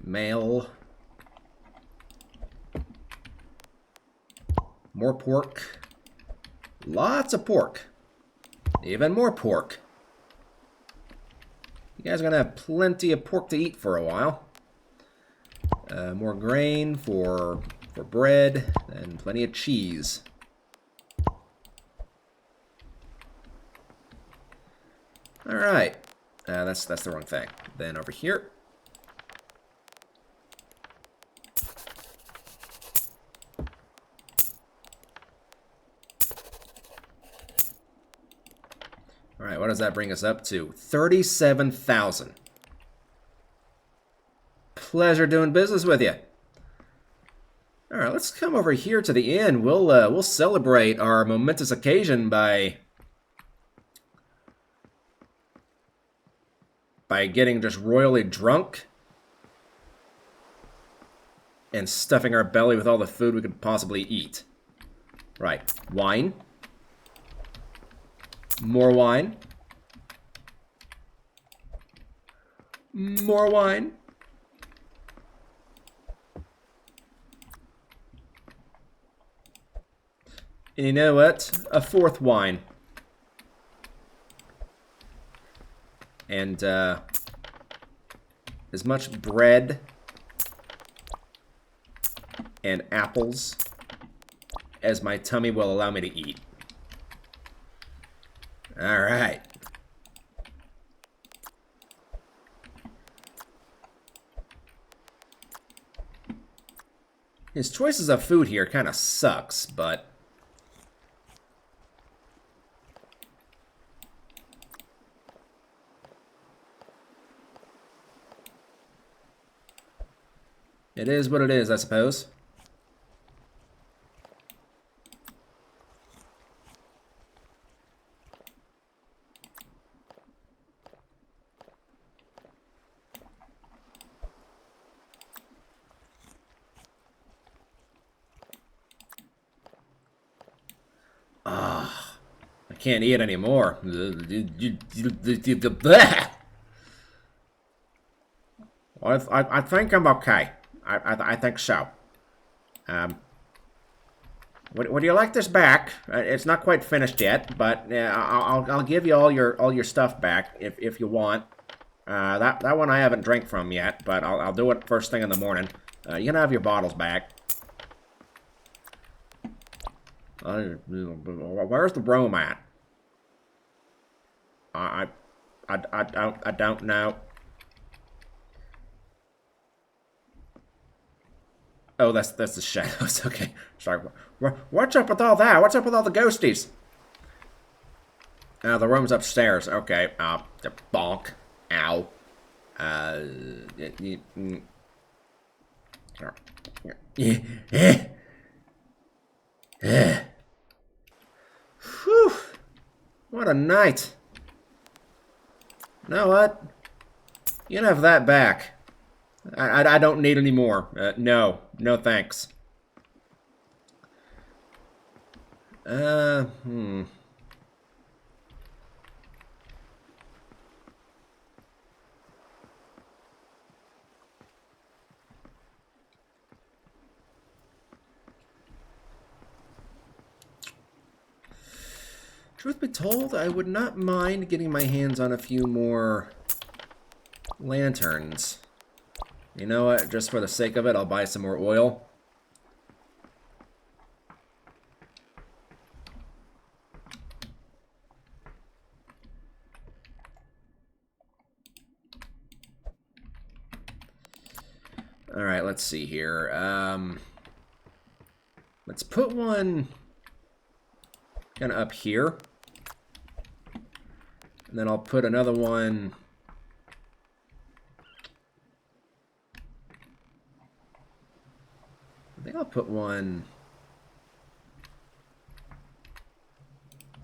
Mail. More pork. Lots of pork. Even more pork. You guys are going to have plenty of pork to eat for a while. More grain for bread, and plenty of cheese. Alright. That's the wrong thing. Then over here. Alright, what does that bring us up to? 37,000. Pleasure doing business with you. Alright, let's come over here to the inn. We'll celebrate our momentous occasion by getting just royally drunk. and stuffing our belly with all the food we could possibly eat. Right. Wine. More wine. More wine. And you know what? A fourth wine. And as much bread and apples as my tummy will allow me to eat. All right. His choices of food here kind of sucks, but it is what it is, I suppose. I can't eat anymore. I think I'm okay. I think so. Would you like this back? It's not quite finished yet, but I'll give you all your stuff back if you want. That one I haven't drank from yet, but I'll do it first thing in the morning. You can have your bottles back. Where's the room at? I don't know. Oh, that's the shadows. Okay, sorry. What's up with all that? What's up with all the ghosties? The room's upstairs. Okay. The bonk. Ow. Whew. What a night. You know what? You can have that back. I don't need any more. No. No thanks. Truth be told, I would not mind getting my hands on a few more lanterns. You know what? Just for the sake of it, I'll buy some more oil. All right, let's see here. Let's put one kind of up here. And then I'll put another one I think I'll put one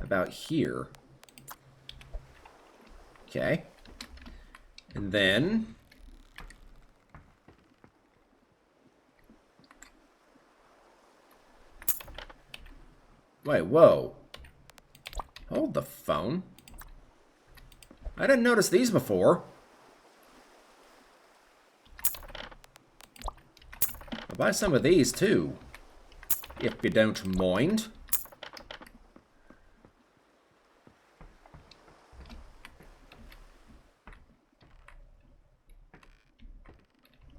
about here. Okay. And then wait, whoa. Hold the phone. I didn't notice these before. I'll buy some of these too, if you don't mind.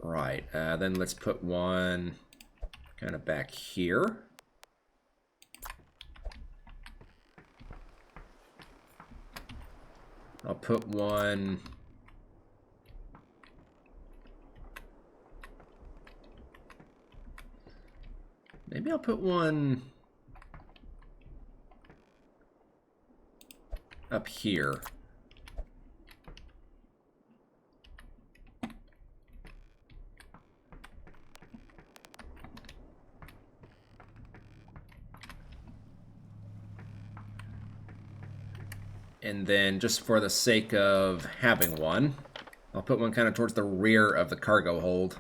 Right, then let's put one kind of back here. I'll put one maybe I'll put one up here. And then, just for the sake of having one, I'll put one kind of towards the rear of the cargo hold.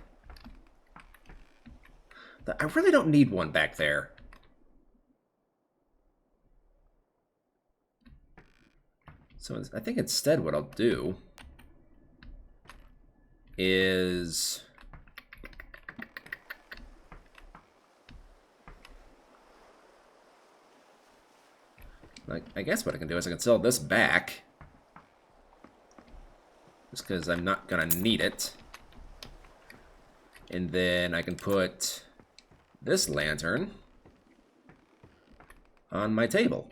I really don't need one back there. So I think instead what I'll do is... like, I guess what I can do is I can sell this back. Just because I'm not going to need it. And then I can put this lantern on my table.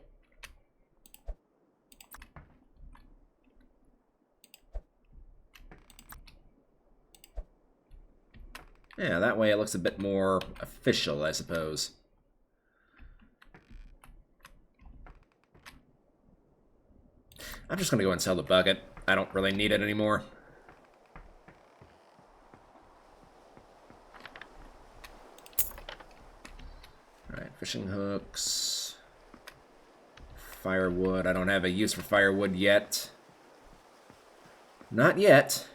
Yeah, that way it looks a bit more official, I suppose. I'm just going to go and sell the bucket. I don't really need it anymore. Alright, fishing hooks. Firewood. I don't have a use for firewood yet. Not yet.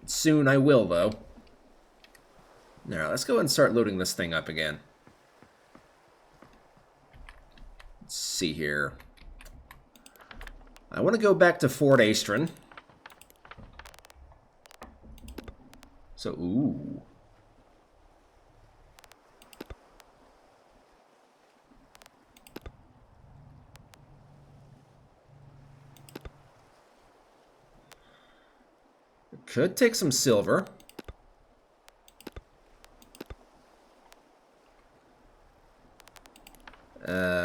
Soon I will, though. Now, let's go and start loading this thing up again. Let's see here. I want to go back to Fort Aestrin. So, ooh. Could take some silver.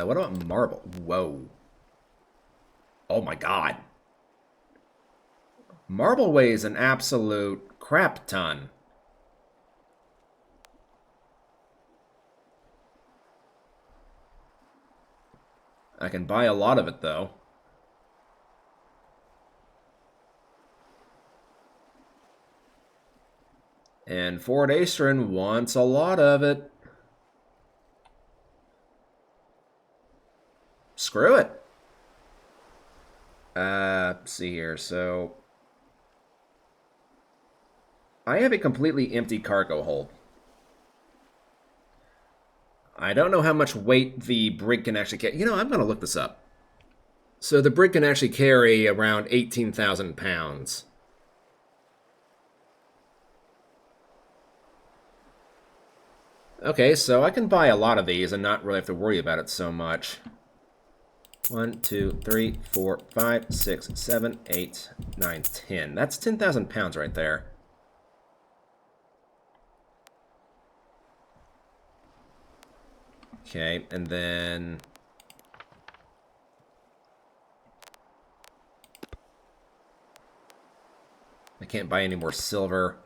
What about marble? Whoa. Oh my god. Marble weighs an absolute crap ton. I can buy a lot of it, though. And Fort Aestrin wants a lot of it. Screw it. Let's see here. So, I have a completely empty cargo hold. I don't know how much weight the Brig can actually carry. You know, I'm going to look this up. So the Brig can actually carry around 18,000 pounds. Okay, so I can buy a lot of these and not really have to worry about it so much. 1, 2, 3, 4, 5, 6, 7, 8, 9, 10. That's 10,000 pounds right there. Okay, and then... I can't buy any more silver.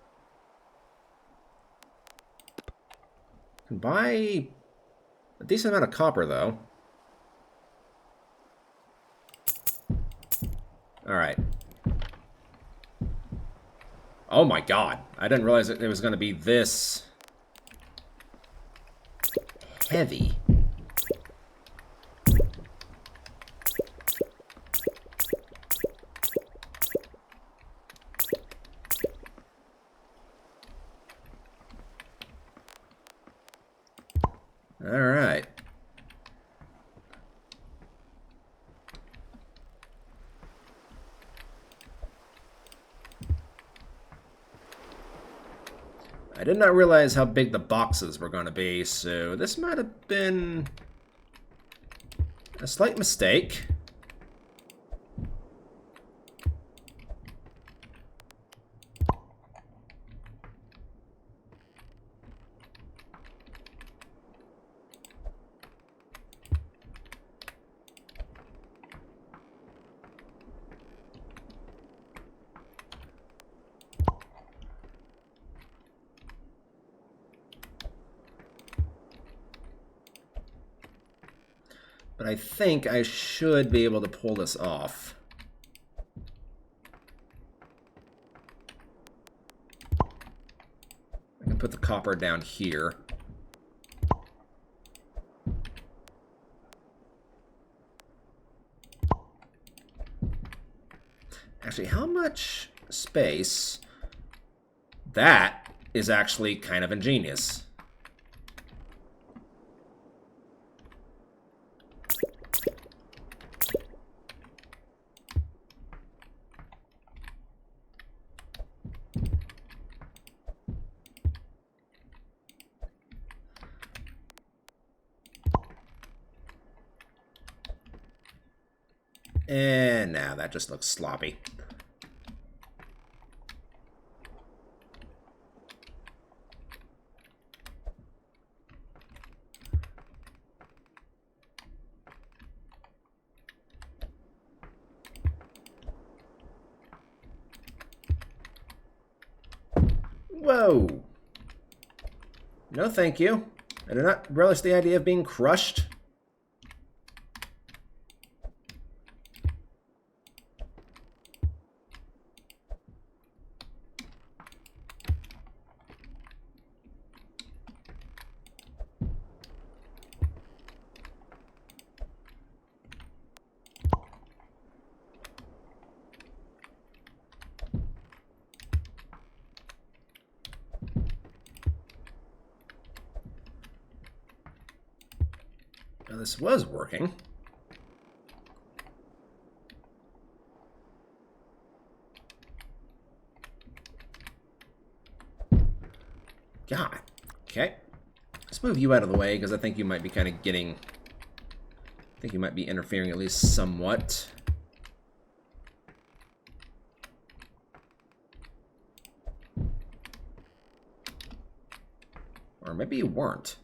I can buy a decent amount of copper, though. Alright. Oh my god. I didn't realize it was going to be this heavy. Alright. I did not realize how big the boxes were going to be, so this might have been a slight mistake. But I think I should be able to pull this off. I can put the copper down here. Actually, how much space? That is actually kind of ingenious. And now that just looks sloppy. Whoa! No, thank you. I do not relish the idea of being crushed. Now, this was working. God. Okay. Let's move you out of the way, because I think you might be kind of getting... I think you might be interfering at least somewhat. Or maybe you weren't.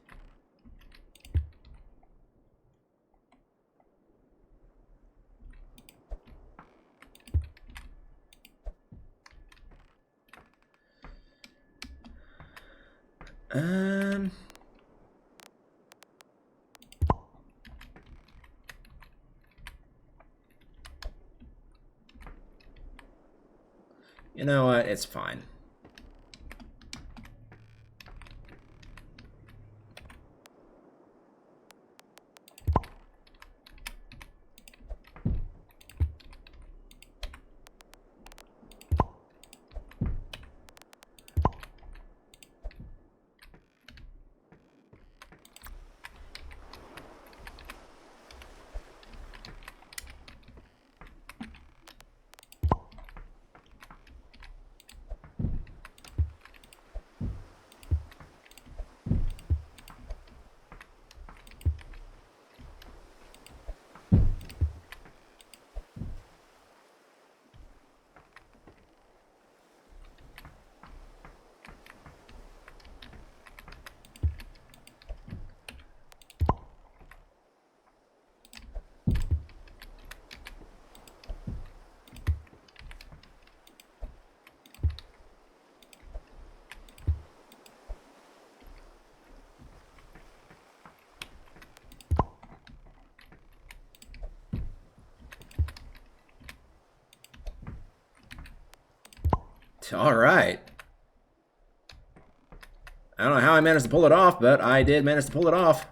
You know what? It's fine. All right. I don't know how I managed to pull it off, but I did manage to pull it off.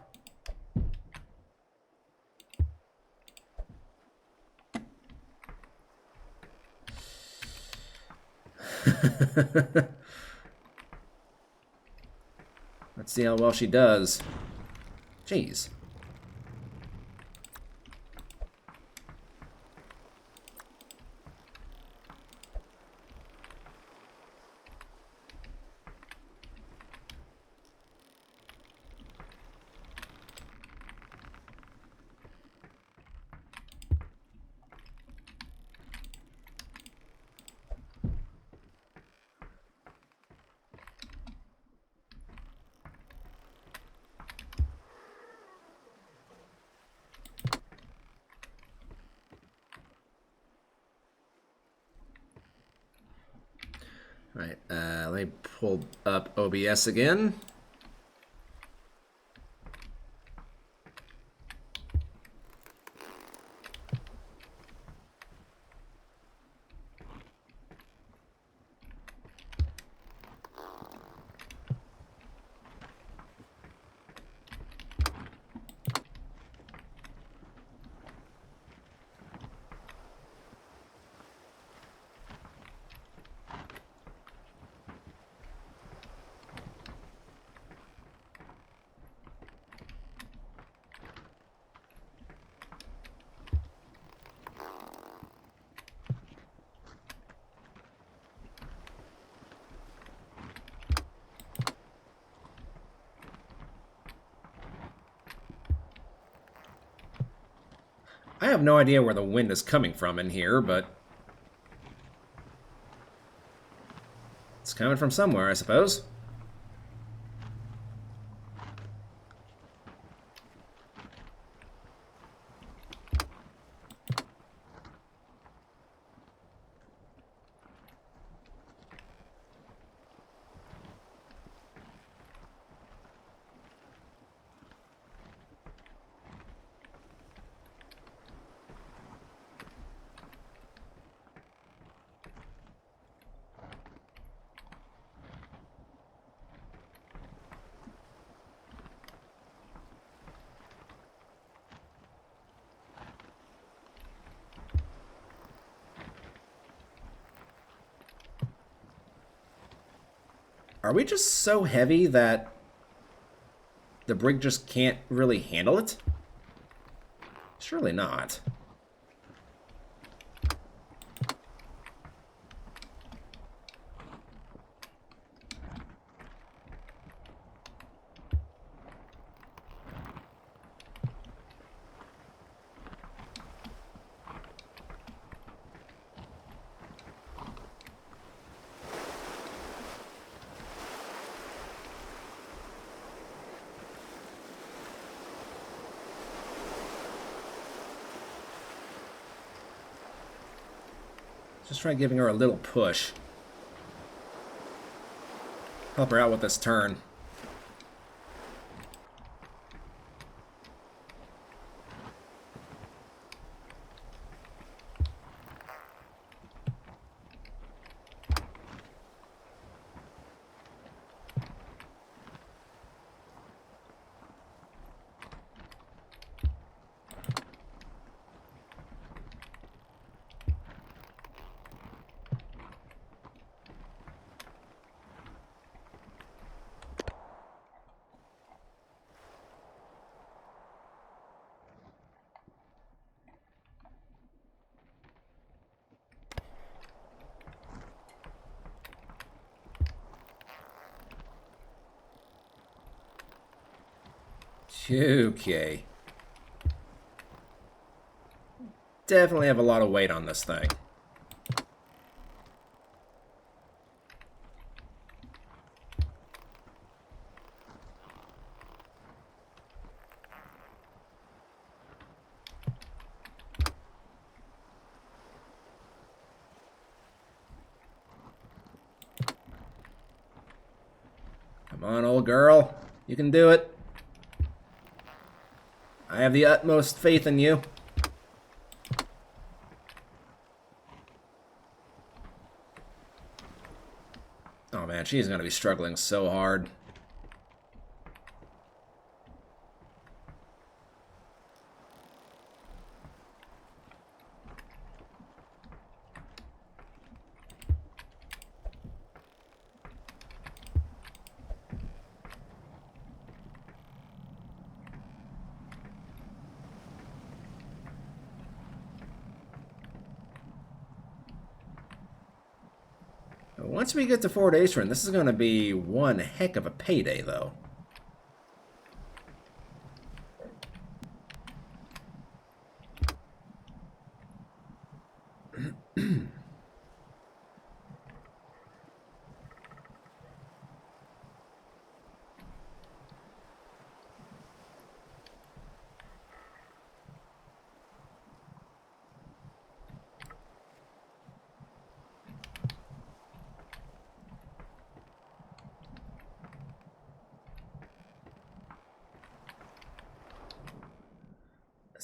Let's see how well she does. Jeez. All right, let me pull up OBS again. have no idea where the wind is coming from in here, but it's coming from somewhere, I suppose. Are we just so heavy that the brig just can't really handle it? Surely not. Just try giving her a little push. Help her out with this turn. Okay. Definitely have a lot of weight on this thing. Come on, old girl. You can do it. I have the utmost faith in you. Oh man, she's gonna be struggling so hard. Once we get to Fort Aestrin, this is going to be one heck of a payday, though.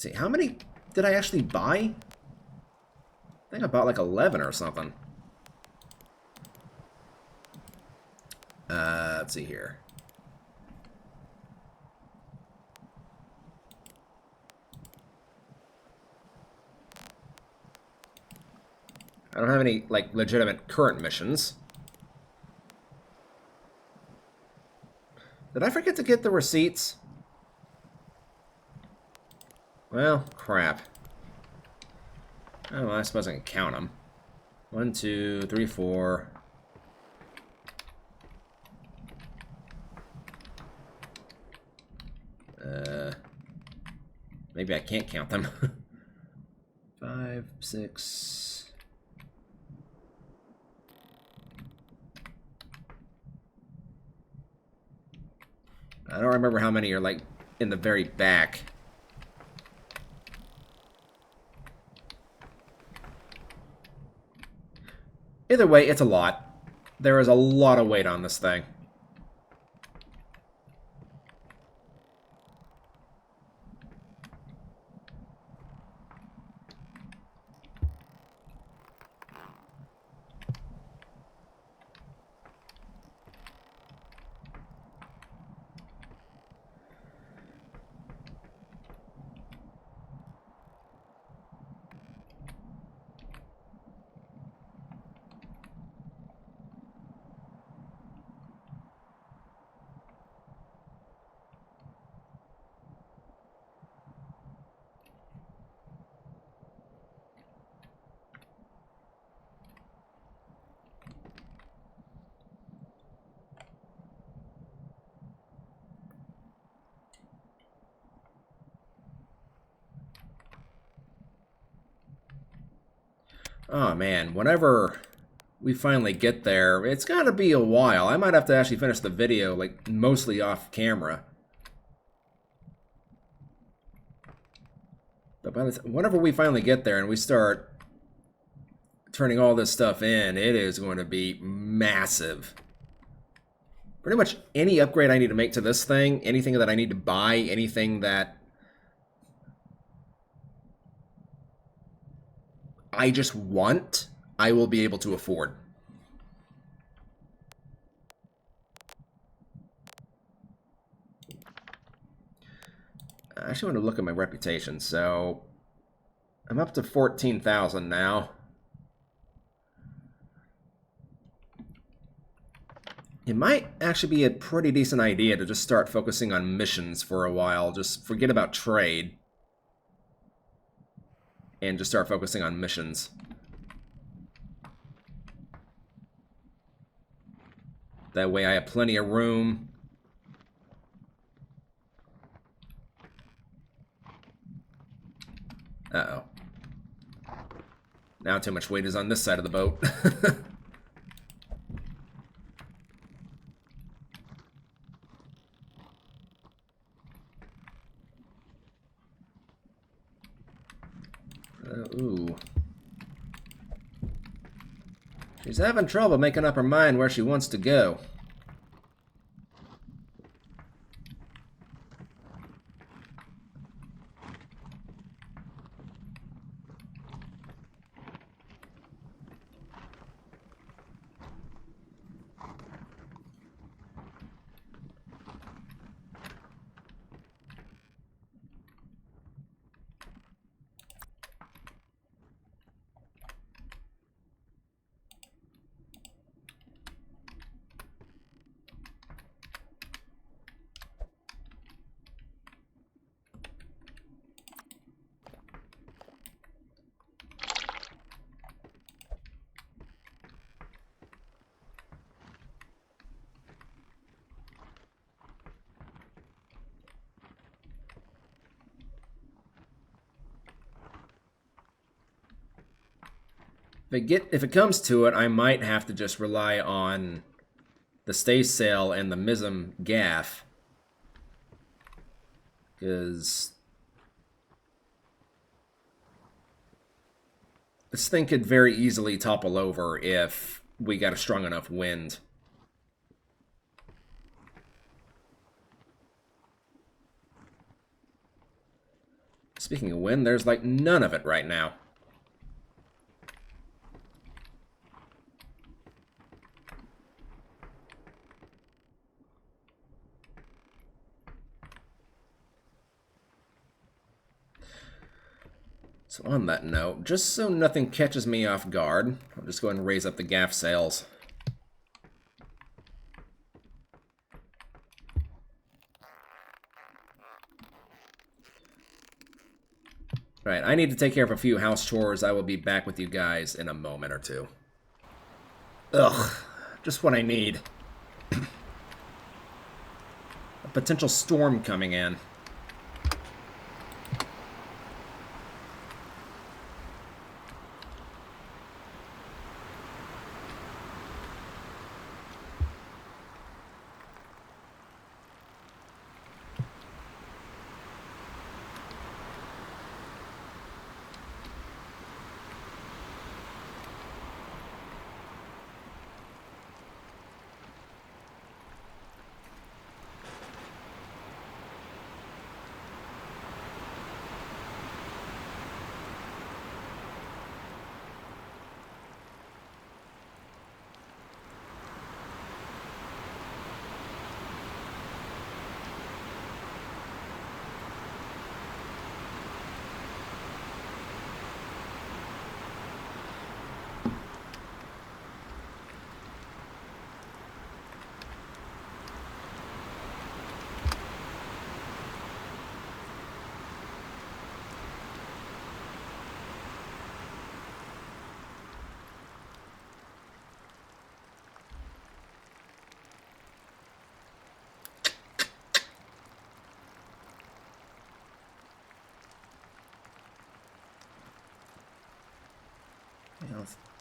Let's see, how many did I actually buy? I think I bought like 11 or something. Let's see here. I don't have any, like, legitimate current missions. Did I forget to get the receipts? Well, crap. Oh, well, I suppose I can count them. 1, 2, 3, 4. Maybe I can't count them. 5, 6. I don't remember how many are, like, in the very back. Either way, it's a lot. There is a lot of weight on this thing. Oh man, whenever we finally get there, it's gotta be a while. I might have to actually finish the video, like, mostly off camera. But whenever we finally get there and we start turning all this stuff in, it is going to be massive. Pretty much any upgrade I need to make to this thing, anything that I need to buy, anything that I just want, I will be able to afford. I actually want to look at my reputation, so I'm up to 14,000 now. It might actually be a pretty decent idea to just start focusing on missions for a while. Just forget about trade. And just start focusing on missions. That way I have plenty of room. Uh-oh. Now too much weight is on this side of the boat. Ooh. She's having trouble making up her mind where she wants to go. If it comes to it, I might have to just rely on the staysail and the Mism gaff. Because this thing could very easily topple over if we got a strong enough wind. Speaking of wind, there's like none of it right now. So on that note, just so nothing catches me off guard, I'll just go ahead and raise up the gaff sails. Right, I need to take care of a few house chores. I will be back with you guys in a moment or two. Ugh, just what I need. A potential storm coming in.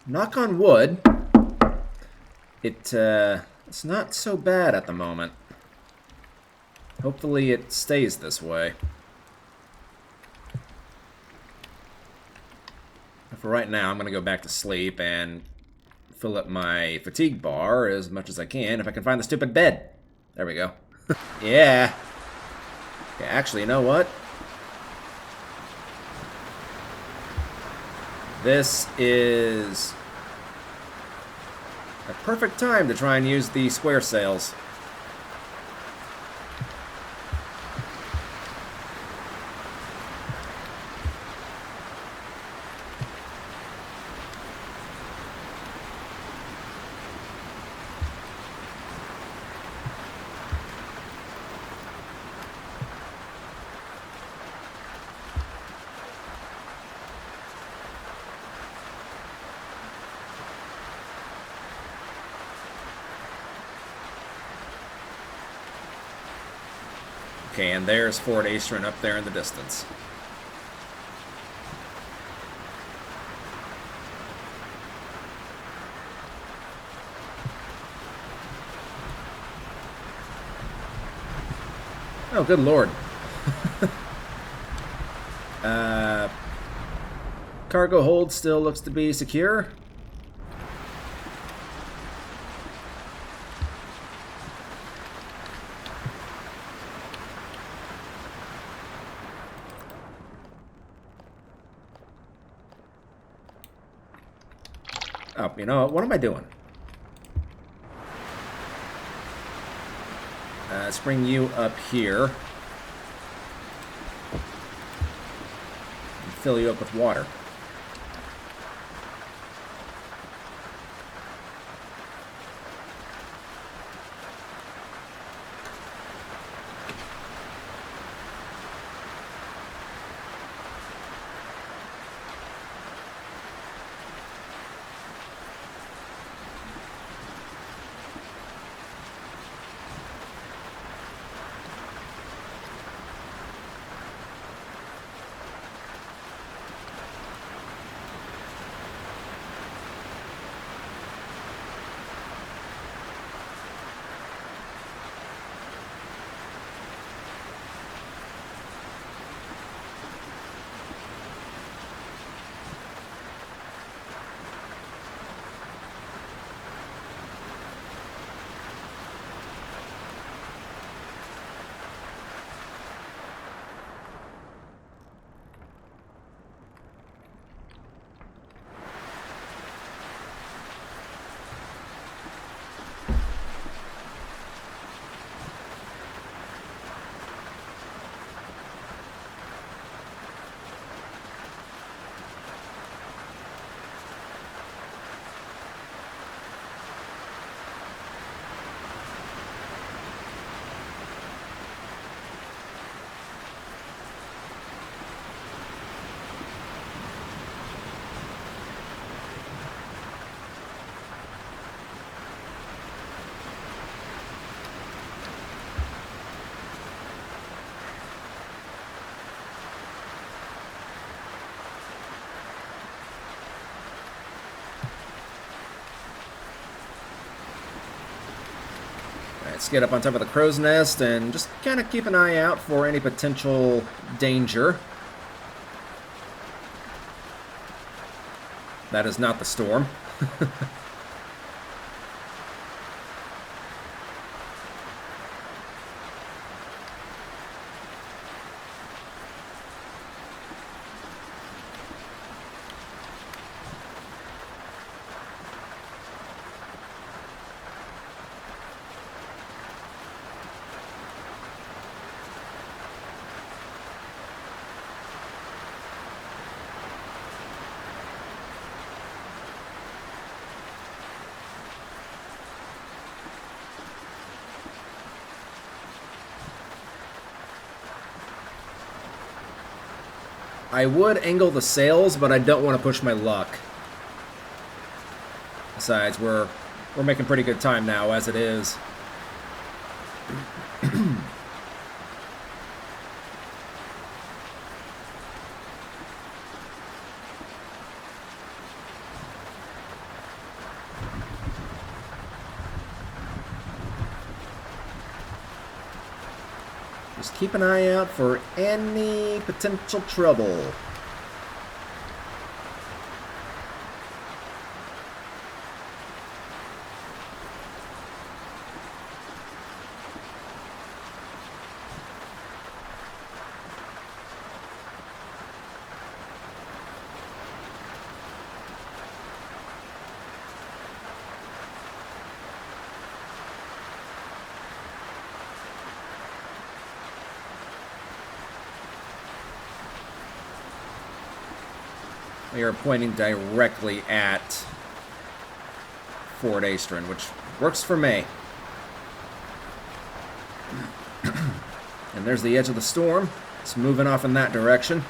Knock on wood, it's not so bad at the moment. Hopefully it stays this way. For right now, I'm going to go back to sleep and fill up my fatigue bar as much as I can if I can find the stupid bed. There we go. Yeah. Okay, actually, you know what? This is a perfect time to try and use the square sails. Okay, and there's Fort Aestrin up there in the distance. Oh, good lord. Cargo hold still looks to be secure. Oh, you know, what am I doing? Let's bring you up here. And fill you up with water. Let's get up on top of the crow's nest and just kind of keep an eye out for any potential danger. That is not the storm. I would angle the sails, but I don't want to push my luck. Besides, we're making pretty good time now as it is. Just keep an eye out for any potential trouble. We are pointing directly at Fort Aestrin, which works for me. And there's the edge of the storm. It's moving off in that direction.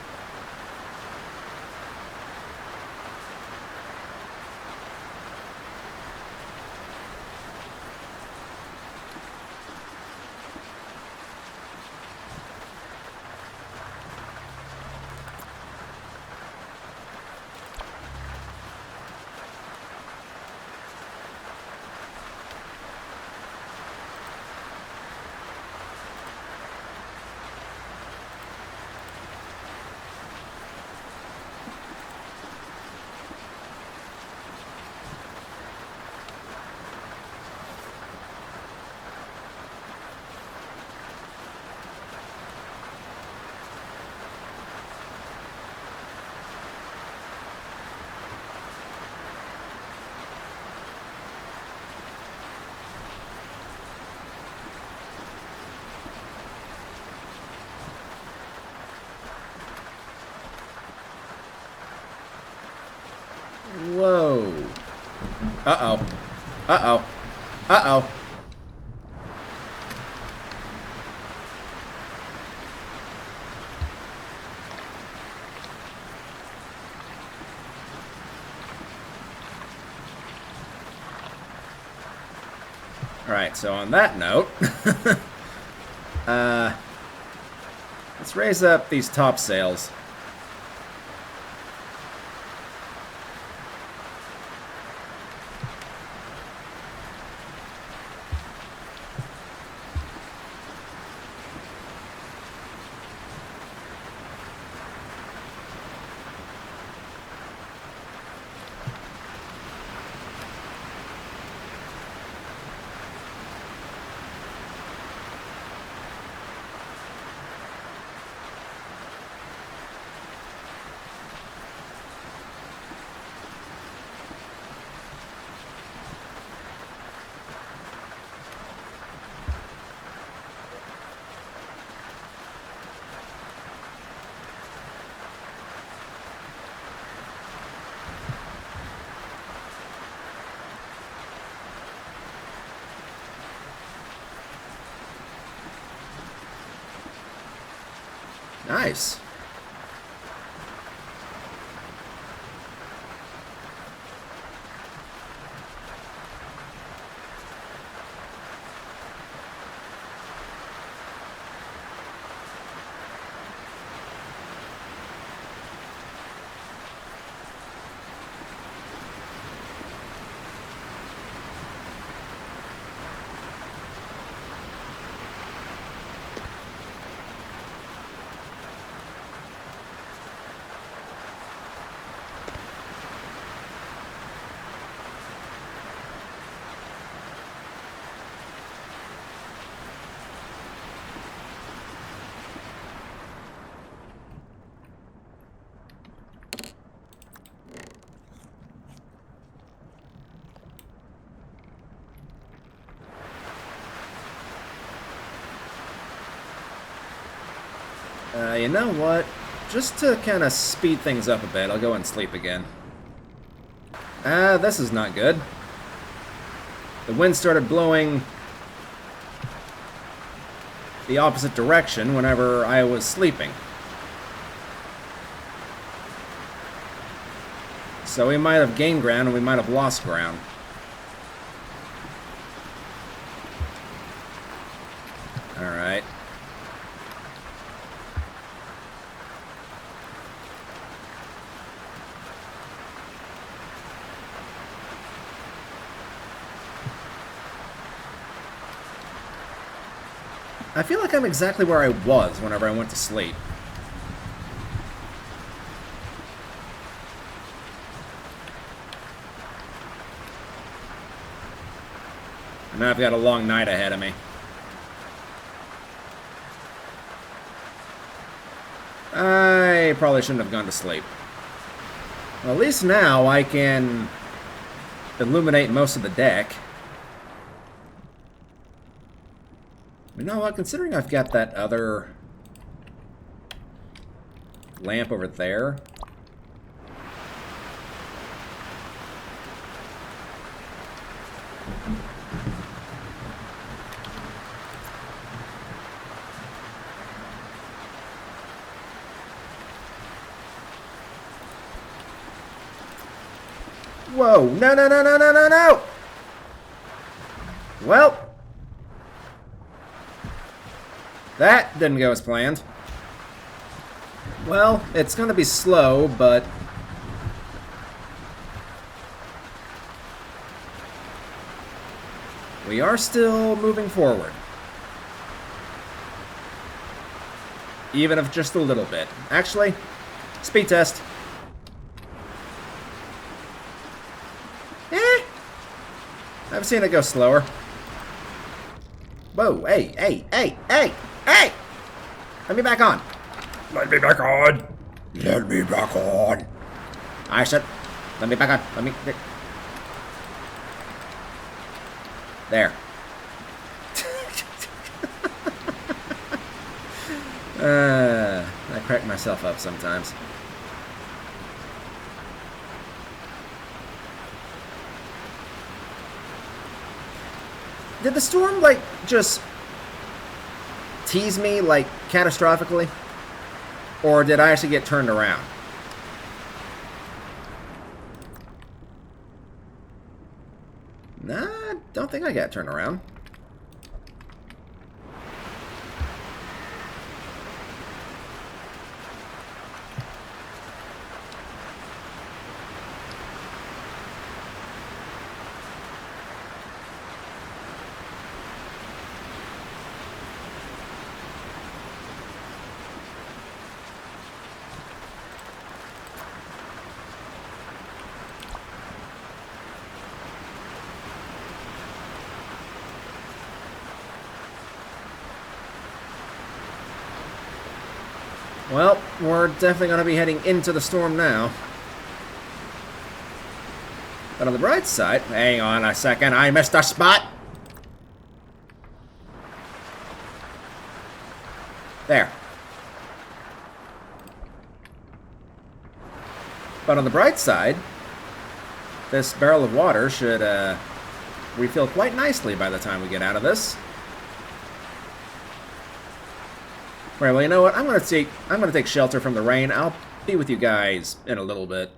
Whoa. Uh-oh. Uh-oh. Uh-oh. Alright, so on that note, let's raise up these topsails. Nice. You know what? Just to kind of speed things up a bit, I'll go and sleep again. This is not good. The wind started blowing the opposite direction whenever I was sleeping. So we might have gained ground and we might have lost ground. Alright. I feel like I'm exactly where I was whenever I went to sleep. And now I've got a long night ahead of me. I probably shouldn't have gone to sleep. Well, at least now I can illuminate most of the deck. You know what? Considering I've got that other lamp over there. Whoa! No, no, no, no, no, no, no! Well, that didn't go as planned. Well, it's going to be slow, but we are still moving forward. Even if just a little bit. Actually, speed test. I've seen it go slower. Whoa, hey, hey, hey, hey, hey! Let me back on. Let me back on. Let me back on. I said, let me back on. Let me... There. I crack myself up sometimes. Did the storm, like, just tease me, like, catastrophically? Or did I actually get turned around? Nah, I don't think I got turned around. Well, we're definitely going to be heading into the storm now. But on the bright side... Hang on a second, I missed a spot! There. But on the bright side, this barrel of water should refill quite nicely by the time we get out of this. Right, well, you know what? I'm gonna take shelter from the rain. I'll be with you guys in a little bit.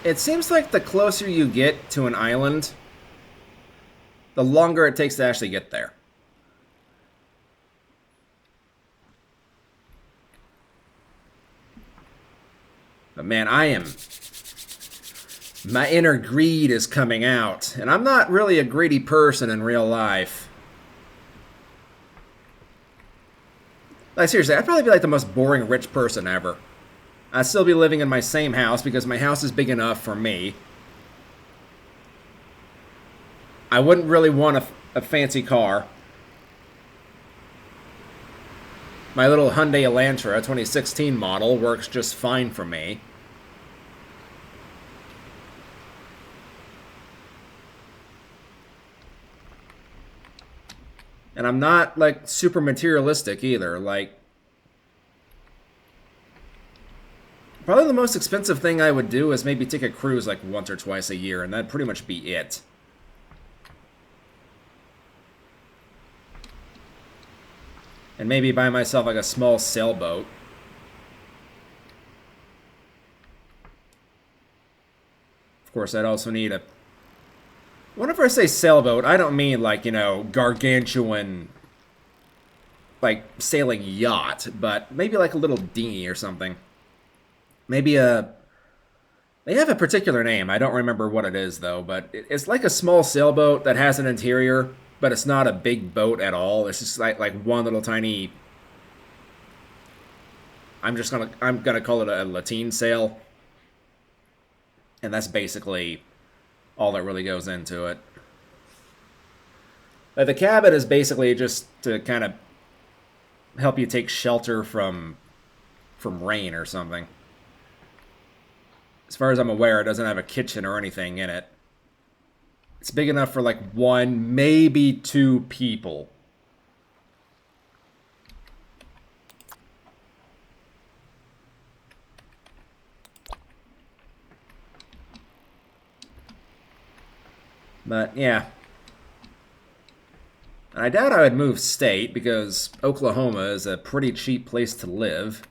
It seems like the closer you get to an island, the longer it takes to actually get there. But man, my inner greed is coming out, and I'm not really a greedy person in real life. Like, seriously, I'd probably be like the most boring rich person ever. I'd still be living in my same house because my house is big enough for me. I wouldn't really want a fancy car. My little Hyundai Elantra 2016 model works just fine for me. And I'm not, like, super materialistic either. Like, probably the most expensive thing I would do is maybe take a cruise, like, once or twice a year, and that'd pretty much be it. And maybe buy myself, like, a small sailboat. Of course, I'd also need a... Whenever I say sailboat, I don't mean, like, you know, gargantuan, like, sailing yacht, but maybe like a little dinghy or something. Maybe a... They have a particular name. I don't remember what it is, though, but it's like a small sailboat that has an interior. but it's not a big boat at all. It's just like one little tiny. I'm gonna call it a lateen sail, and that's basically all that really goes into it. The cabin is basically just to kind of help you take shelter from rain or something. As far as I'm aware, it doesn't have a kitchen or anything in it. It's big enough for like one, maybe two people. But yeah. I doubt I would move state because Oklahoma is a pretty cheap place to live.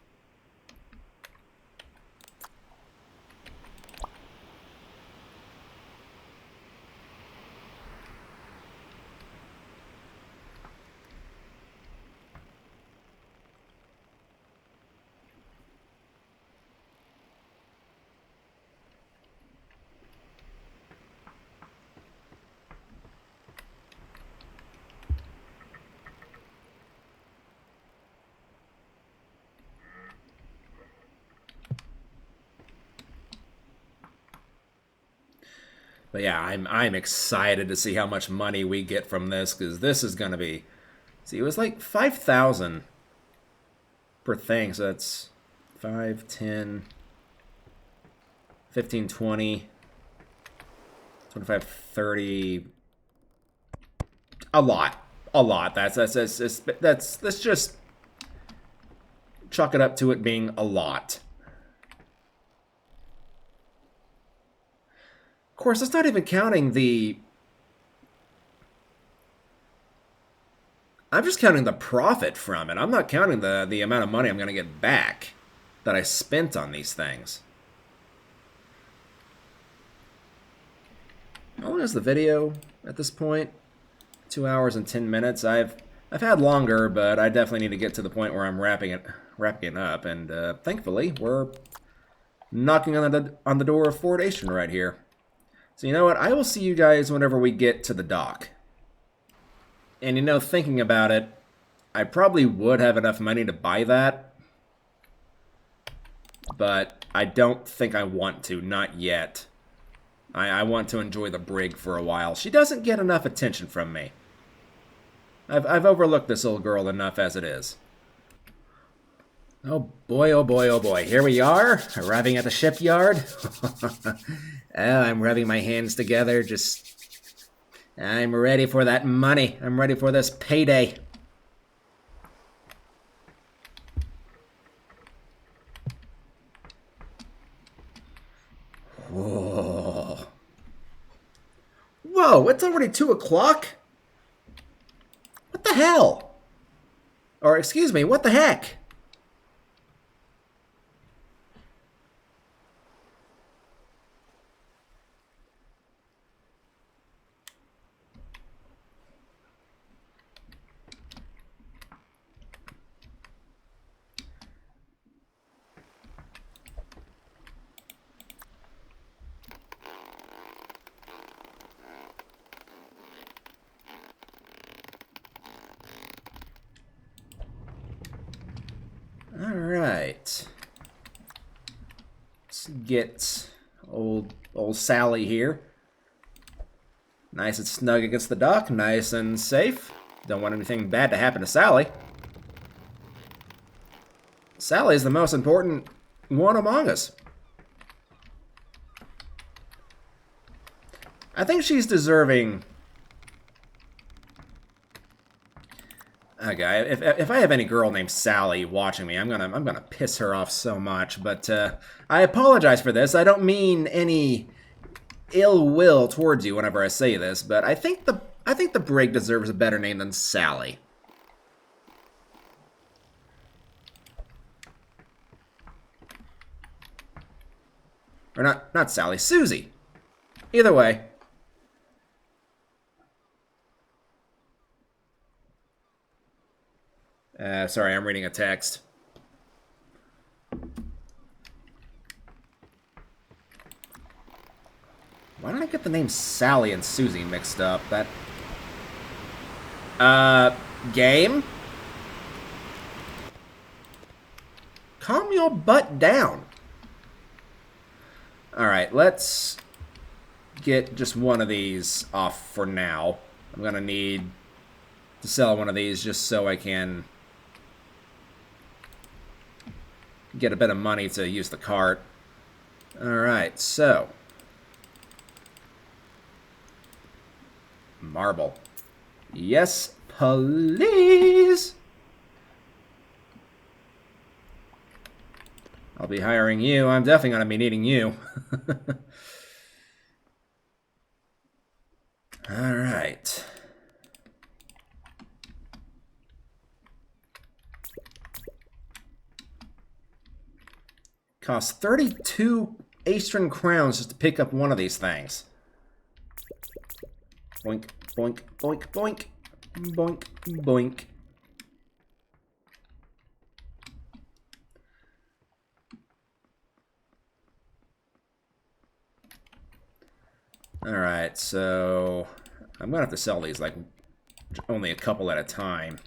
But yeah, I'm excited to see how much money we get from this because this is gonna be. See, it was like 5,000 per thing, so that's 5, 10, 15, 20, 25, 30. A lot, a lot. Let's just chalk it up to it being a lot. Of course, that's not even counting the... I'm just counting the profit from it. I'm not counting the amount of money I'm going to get back that I spent on these things. How long is the video at this point? 2 hours and 10 minutes. I've had longer, but I definitely need to get to the point where I'm wrapping it up. And thankfully, we're knocking on the door of Fort Aestrin right here. So you know what? I will see you guys whenever we get to the dock. And you know, thinking about it, I probably would have enough money to buy that. But I don't think I want to, not yet. I want to enjoy the Brig for a while. She doesn't get enough attention from me. I've overlooked this little girl enough as it is. Oh boy, oh boy, oh boy. Here we are, arriving at the shipyard. Oh, I'm rubbing my hands together, I'm ready for that money. I'm ready for this payday. Whoa. Whoa, it's already 2 o'clock? What the hell? Or, excuse me, what the heck? Alright. Let's get old Sally here. Nice and snug against the dock, nice and safe. Don't want anything bad to happen to Sally. Sally's the most important one among us. I think she's deserving... Okay, if I have any girl named Sally watching me, I'm gonna piss her off so much. But I apologize for this. I don't mean any ill will towards you whenever I say this. But I think the Brig deserves a better name than Sally. Or not Sally, Susie. Either way. Sorry, I'm reading a text. Why did I get the names Sally and Susie mixed up? Game? Calm your butt down. Alright, let's get just one of these off for now. I'm gonna need to sell one of these just so I can get a bit of money to use the cart. Alright, so. Marble. Yes, please. I'll be hiring you. I'm definitely going to be needing you. All right. Costs 32 Aestrin crowns just to pick up one of these things. Boink, boink, boink, boink. Boink, boink. Alright, so I'm gonna have to sell these like only a couple at a time.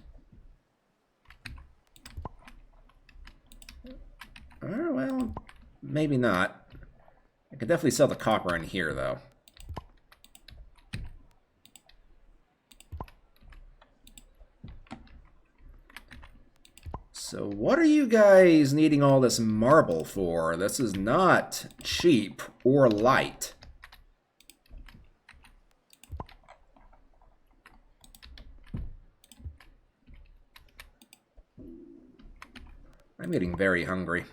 Well, maybe not. I could definitely sell the copper in here, though. So what are you guys needing all this marble for? This is not cheap or light. I'm getting very hungry.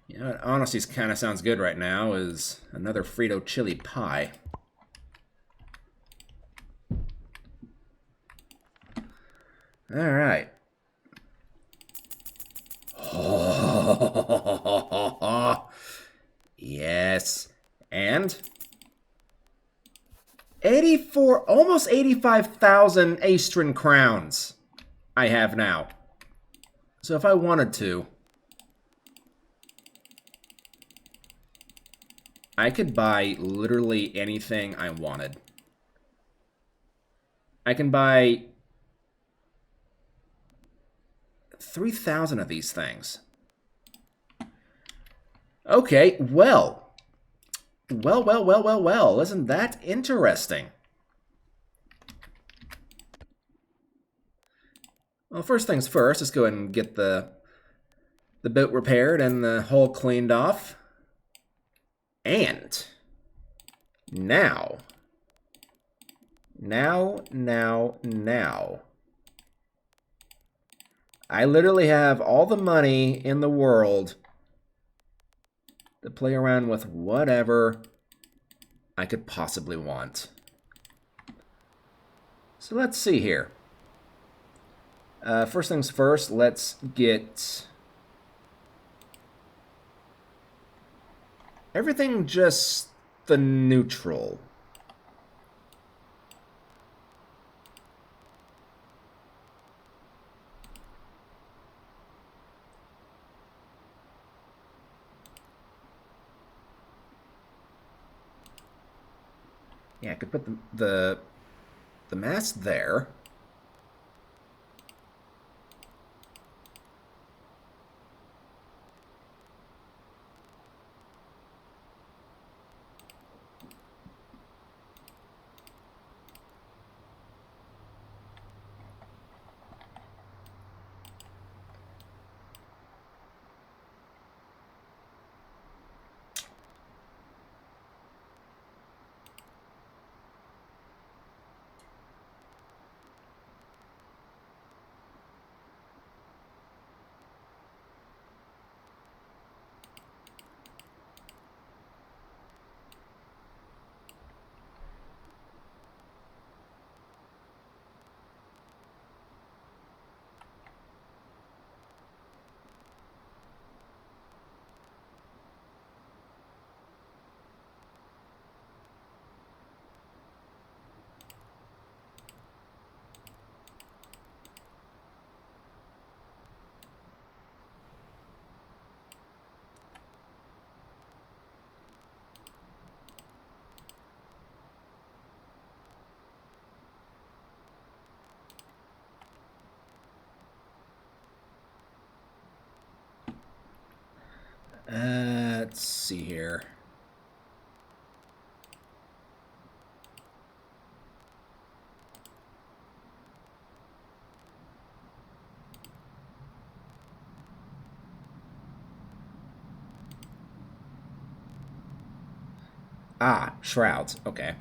You know what honestly kind of sounds good right now is another Frito chili pie. All right. Yes. And 84, almost 85,000 Aestrin crowns I have now. So if I wanted to, I could buy literally anything I wanted. I can buy 3,000 of these things. Okay, well. Well. Isn't that interesting? Well, first things first, let's go ahead and get the boat repaired and the hull cleaned off. And now. I literally have all the money in the world to play around with whatever I could possibly want. So let's see here. First things first, let's get everything just the neutral. Yeah, I could put the mast there. Let's see here. Ah, shrouds. Okay.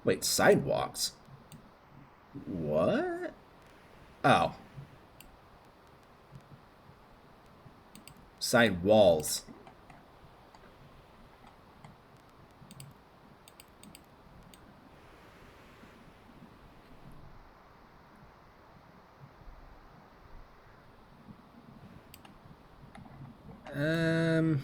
Wait, sidewalks? What? Oh, side walls. Um,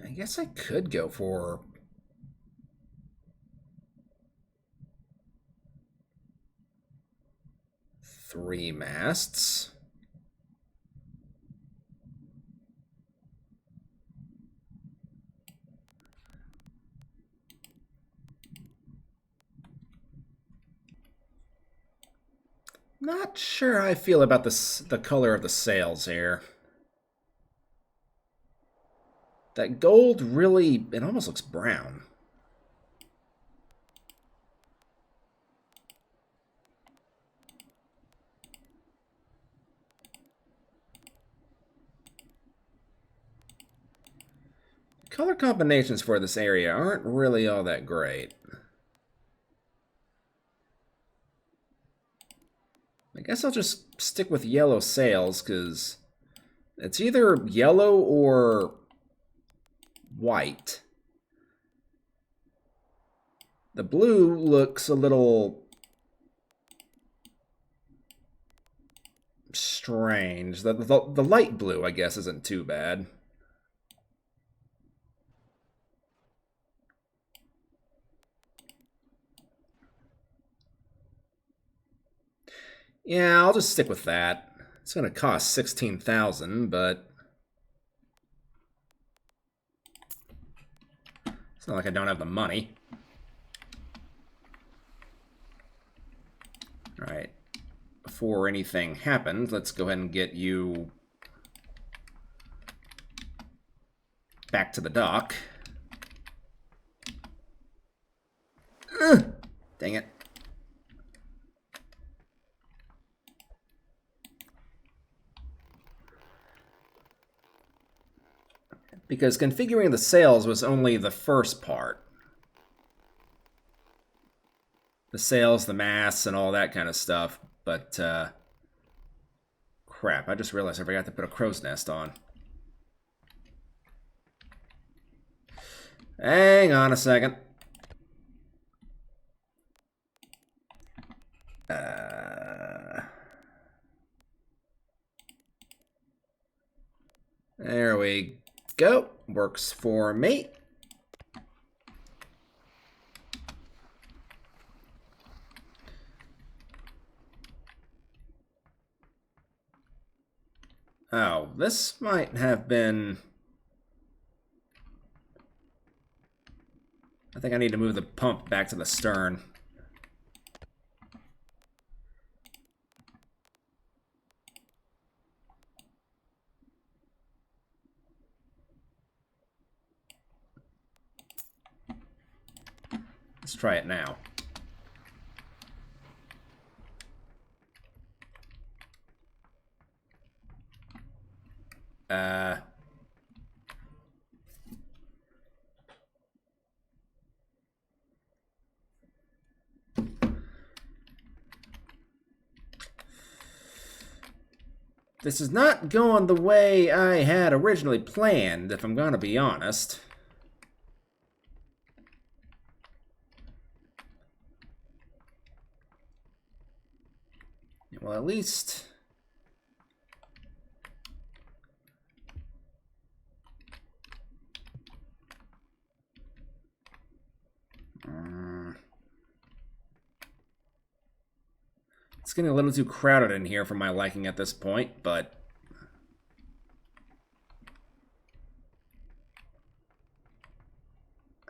I guess I could go for 3 masts. Not sure how I feel about the color of the sails here. That gold really, it almost looks brown. Color combinations for this area aren't really all that great. I guess I'll just stick with yellow sails, because it's either yellow or white. The blue looks a little strange. The light blue, I guess, isn't too bad. Yeah, I'll just stick with that. It's going to cost 16,000, but it's not like I don't have the money. All right. Before anything happens, let's go ahead and get you back to the dock. Dang it. Because configuring the sails was only the first part. The sails, the masts, and all that kind of stuff. But, crap, I just realized I forgot to put a crow's nest on. Hang on a second. There we go. Works for me. Oh, this might have been... I think I need to move the pump back to the stern. Let's try it now. This is not going the way I had originally planned, if I'm gonna be honest. Well, at least... It's getting a little too crowded in here for my liking at this point, but...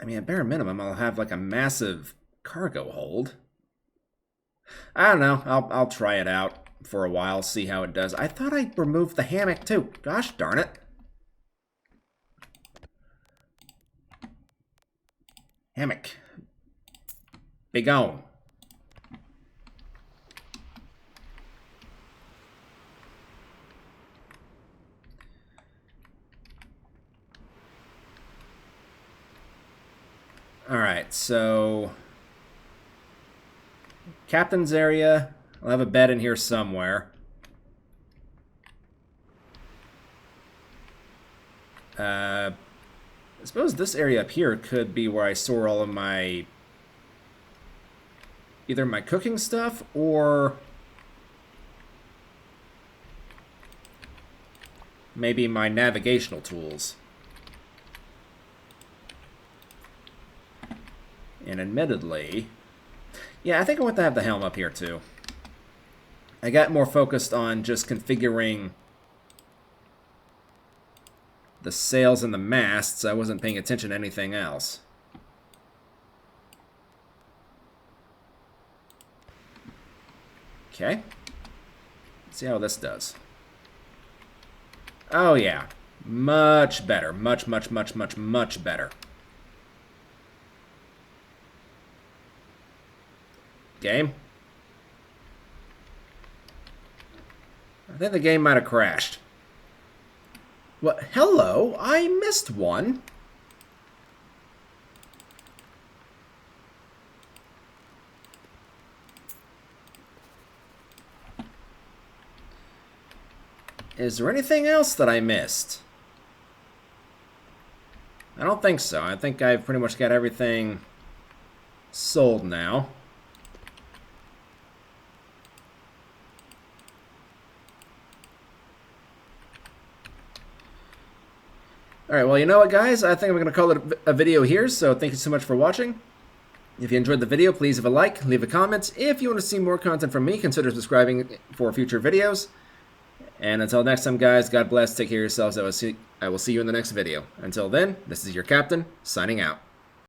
I mean, at bare minimum, I'll have like a massive cargo hold. I don't know. I'll try it out for a while, see how it does. I thought I removed the hammock too. Gosh darn it. Hammock. Be gone. Alright, so... Captain's area. I'll have a bed in here somewhere. I suppose this area up here could be where I store all of my... either my cooking stuff or... maybe my navigational tools. And admittedly... yeah, I think I want to have the helm up here too. I got more focused on just configuring the sails and the masts. I wasn't paying attention to anything else. Okay. Let's see how this does. Oh yeah. Much better. Much better. Game? I think the game might have crashed. What? Hello? I missed one. Is there anything else that I missed? I don't think so. I think I've pretty much got everything sold now. Alright, well, you know what, guys? I think I'm going to call it a video here, so thank you so much for watching. If you enjoyed the video, please leave a like, leave a comment. If you want to see more content from me, consider subscribing for future videos. And until next time, guys, God bless, take care of yourselves. I will see you in the next video. Until then, this is your captain, signing out.